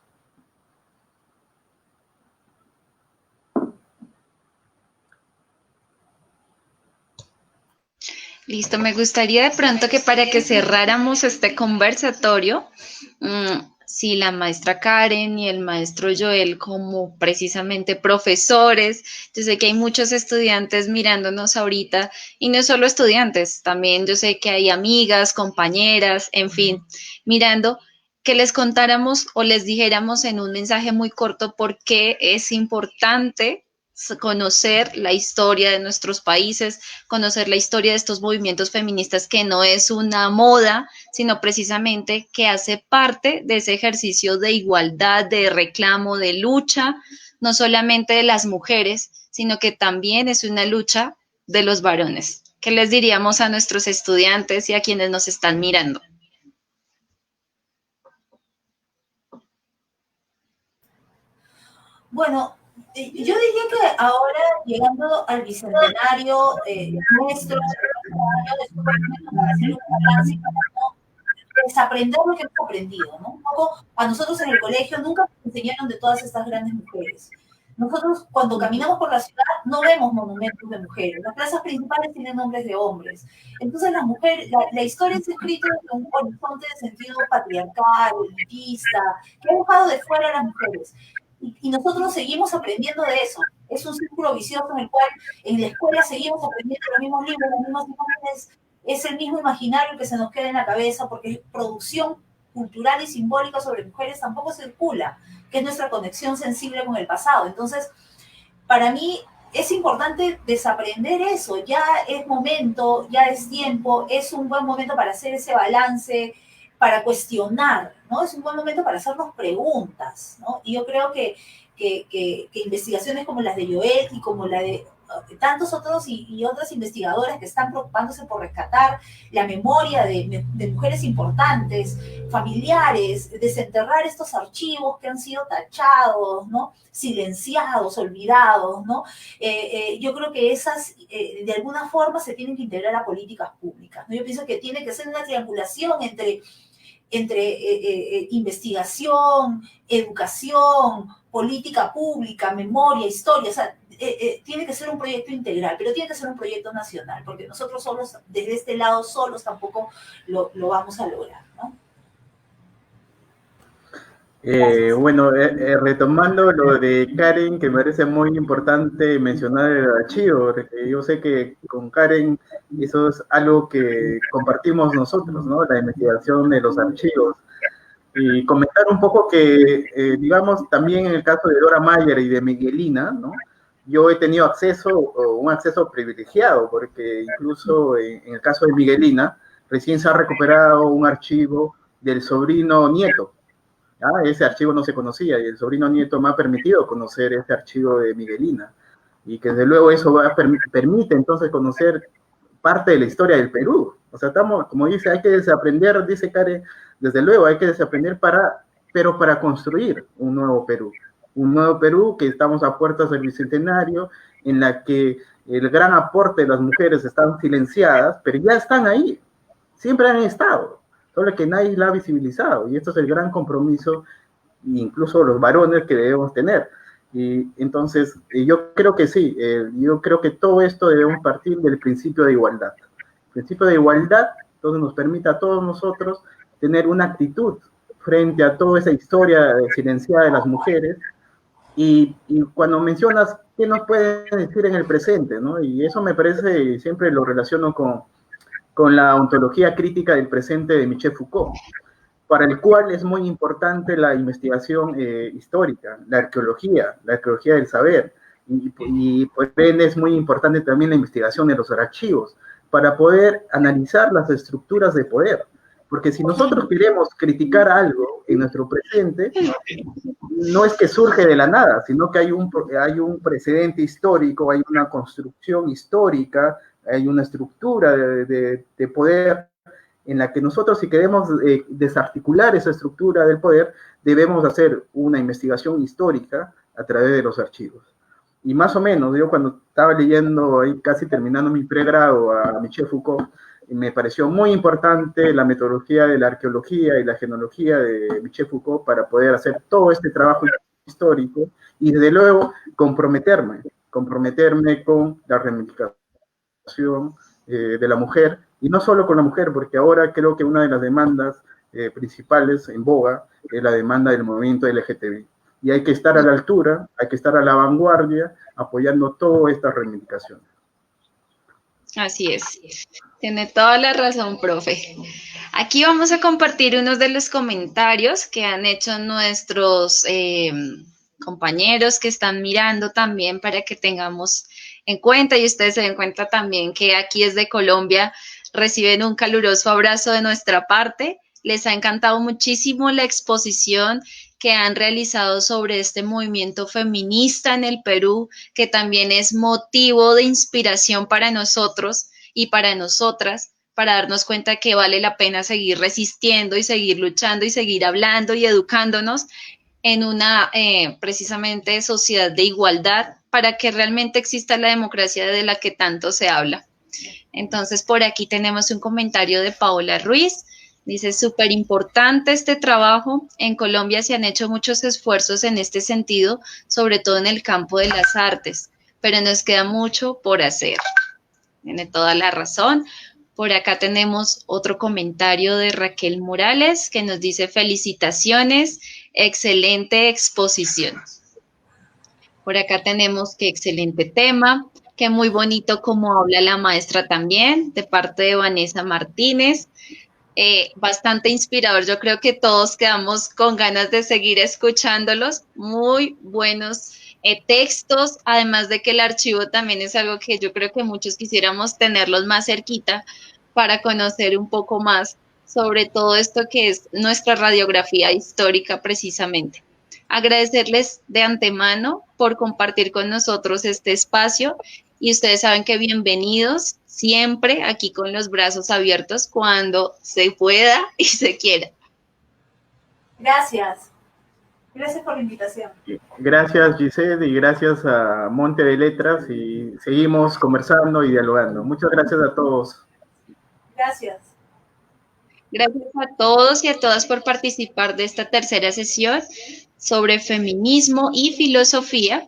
Speaker 1: Listo, me gustaría de pronto que para que cerráramos este conversatorio, si la maestra Karen y el maestro Joel, como precisamente profesores, yo sé que hay muchos estudiantes mirándonos ahorita, y no solo estudiantes, también yo sé que hay amigas, compañeras, en fin, mirando, que les contáramos o les dijéramos en un mensaje muy corto por qué es importante conocer la historia de nuestros países, conocer la historia de estos movimientos feministas, que no es una moda, sino precisamente que hace parte de ese ejercicio de igualdad, de reclamo, de lucha, no solamente de las mujeres, sino que también es una lucha de los varones. ¿Qué les diríamos a nuestros estudiantes y a quienes nos están mirando?
Speaker 3: Bueno, yo diría que ahora, llegando al bicentenario nuestro, es un buen momento para hacer un balance y para no desaprender lo que hemos aprendido, ¿no? Un poco, a nosotros en el colegio nunca nos enseñaron de todas estas grandes mujeres. Nosotros, cuando caminamos por la ciudad, no vemos monumentos de mujeres. Las plazas principales tienen nombres de hombres. Entonces, las mujeres, la historia es escrita en un horizonte de sentido patriarcal, elitista, que ha dejado de fuera a las mujeres. Y nosotros seguimos aprendiendo de eso. Es un círculo vicioso en el cual en la escuela seguimos aprendiendo los mismos libros, las mismas imágenes, es el mismo imaginario que se nos queda en la cabeza, porque producción cultural y simbólica sobre mujeres tampoco circula, que es nuestra conexión sensible con el pasado. Entonces, para mí es importante desaprender eso, ya es momento, ya es tiempo, es un buen momento para hacer ese balance, para cuestionar, ¿no? Es un buen momento para hacernos preguntas, ¿no? Y yo creo que investigaciones como las de Joel y como la de tantos otros y otras investigadoras que están preocupándose por rescatar la memoria de mujeres importantes, familiares, desenterrar estos archivos que han sido tachados, ¿no? Silenciados, olvidados, ¿no? Yo creo que esas, de alguna forma, se tienen que integrar a políticas públicas, ¿no? Yo pienso que tiene que ser una triangulación entre investigación, educación, política pública, memoria, historia, o sea, tiene que ser un proyecto integral, pero tiene que ser un proyecto nacional, porque nosotros solos, desde este lado solos, tampoco lo vamos a lograr, ¿no?
Speaker 2: Retomando lo de Karen, que me parece muy importante mencionar el archivo, porque yo sé que con Karen eso es algo que compartimos nosotros, ¿no? La investigación de los archivos. Y comentar un poco que, digamos, también en el caso de Dora Mayer y de Miguelina, ¿no? Yo he tenido un acceso privilegiado, porque incluso en el caso de Miguelina, recién se ha recuperado un archivo del sobrino nieto. Ese archivo no se conocía y el sobrino nieto me ha permitido conocer ese archivo de Miguelina. Y que desde luego eso permite entonces conocer parte de la historia del Perú. O sea, estamos, como dice, hay que desaprender, dice Karen, desde luego hay que desaprender pero para construir un nuevo Perú. Un nuevo Perú que estamos a puertas del Bicentenario, en la que el gran aporte de las mujeres están silenciadas, pero ya están ahí, siempre han estado, solo que nadie la ha visibilizado, y esto es el gran compromiso, incluso los varones, que debemos tener. Y entonces, yo creo que sí, yo creo que todo esto debemos partir del principio de igualdad. El principio de igualdad, entonces, nos permite a todos nosotros tener una actitud frente a toda esa historia silenciada de las mujeres. Y cuando mencionas qué nos pueden decir en el presente, ¿no? Y eso me parece, siempre lo relaciono con la ontología crítica del presente de Michel Foucault, para el cual es muy importante la investigación histórica, la arqueología del saber, y por ende es muy importante también la investigación de los archivos, para poder analizar las estructuras de poder. Porque si nosotros queremos criticar algo en nuestro presente, no es que surge de la nada, sino que hay un precedente histórico, hay una construcción histórica, hay una estructura de poder en la que nosotros, si queremos desarticular esa estructura del poder, debemos hacer una investigación histórica a través de los archivos. Y más o menos, yo cuando estaba leyendo, ahí casi terminando mi pregrado a Michel Foucault, me pareció muy importante la metodología de la arqueología y la genealogía de Michel Foucault para poder hacer todo este trabajo histórico y desde luego comprometerme con la reivindicación de la mujer, y no solo con la mujer, porque ahora creo que una de las demandas principales en boga es la demanda del movimiento LGTBI. Y hay que estar a la altura, hay que estar a la vanguardia, apoyando todas estas reivindicaciones.
Speaker 1: Así es. Tiene toda la razón, profe. Aquí vamos a compartir unos de los comentarios que han hecho nuestros compañeros que están mirando también, para que tengamos en cuenta y ustedes se den cuenta también que aquí desde Colombia reciben un caluroso abrazo de nuestra parte. Les ha encantado muchísimo la exposición que han realizado sobre este movimiento feminista en el Perú, que también es motivo de inspiración para nosotros y para nosotras, para darnos cuenta que vale la pena seguir resistiendo y seguir luchando y seguir hablando y educándonos en una precisamente sociedad de igualdad para que realmente exista la democracia de la que tanto se habla. Entonces, por aquí tenemos un comentario de Paola Ruiz. Dice, súper importante este trabajo. En Colombia se han hecho muchos esfuerzos en este sentido, sobre todo en el campo de las artes, pero nos queda mucho por hacer. Tiene toda la razón. Por acá tenemos otro comentario de Raquel Morales que nos dice, felicitaciones, excelente exposición. Por acá tenemos que excelente tema, que muy bonito como habla la maestra también, de parte de Vanessa Martínez. Bastante inspirador, yo creo que todos quedamos con ganas de seguir escuchándolos, muy buenos textos, además de que el archivo también es algo que yo creo que muchos quisiéramos tenerlos más cerquita para conocer un poco más sobre todo esto que es nuestra radiografía histórica precisamente. Agradecerles de antemano por compartir con nosotros este espacio y ustedes saben que bienvenidos siempre aquí con los brazos abiertos cuando se pueda y se quiera.
Speaker 3: Gracias. Gracias por la invitación.
Speaker 2: Gracias, Gisette, y gracias a Monte de Letras, y seguimos conversando y dialogando. Muchas gracias a todos.
Speaker 3: Gracias.
Speaker 1: Gracias a todos y a todas por participar de esta tercera sesión sobre feminismo y filosofía.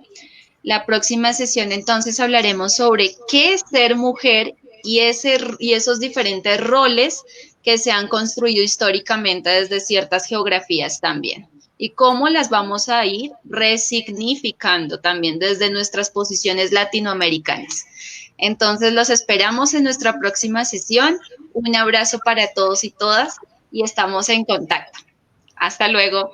Speaker 1: La próxima sesión entonces hablaremos sobre qué es ser mujer y esos diferentes roles que se han construido históricamente desde ciertas geografías también y cómo las vamos a ir resignificando también desde nuestras posiciones latinoamericanas. Entonces los esperamos en nuestra próxima sesión. Un abrazo para todos y todas y estamos en contacto. Hasta luego.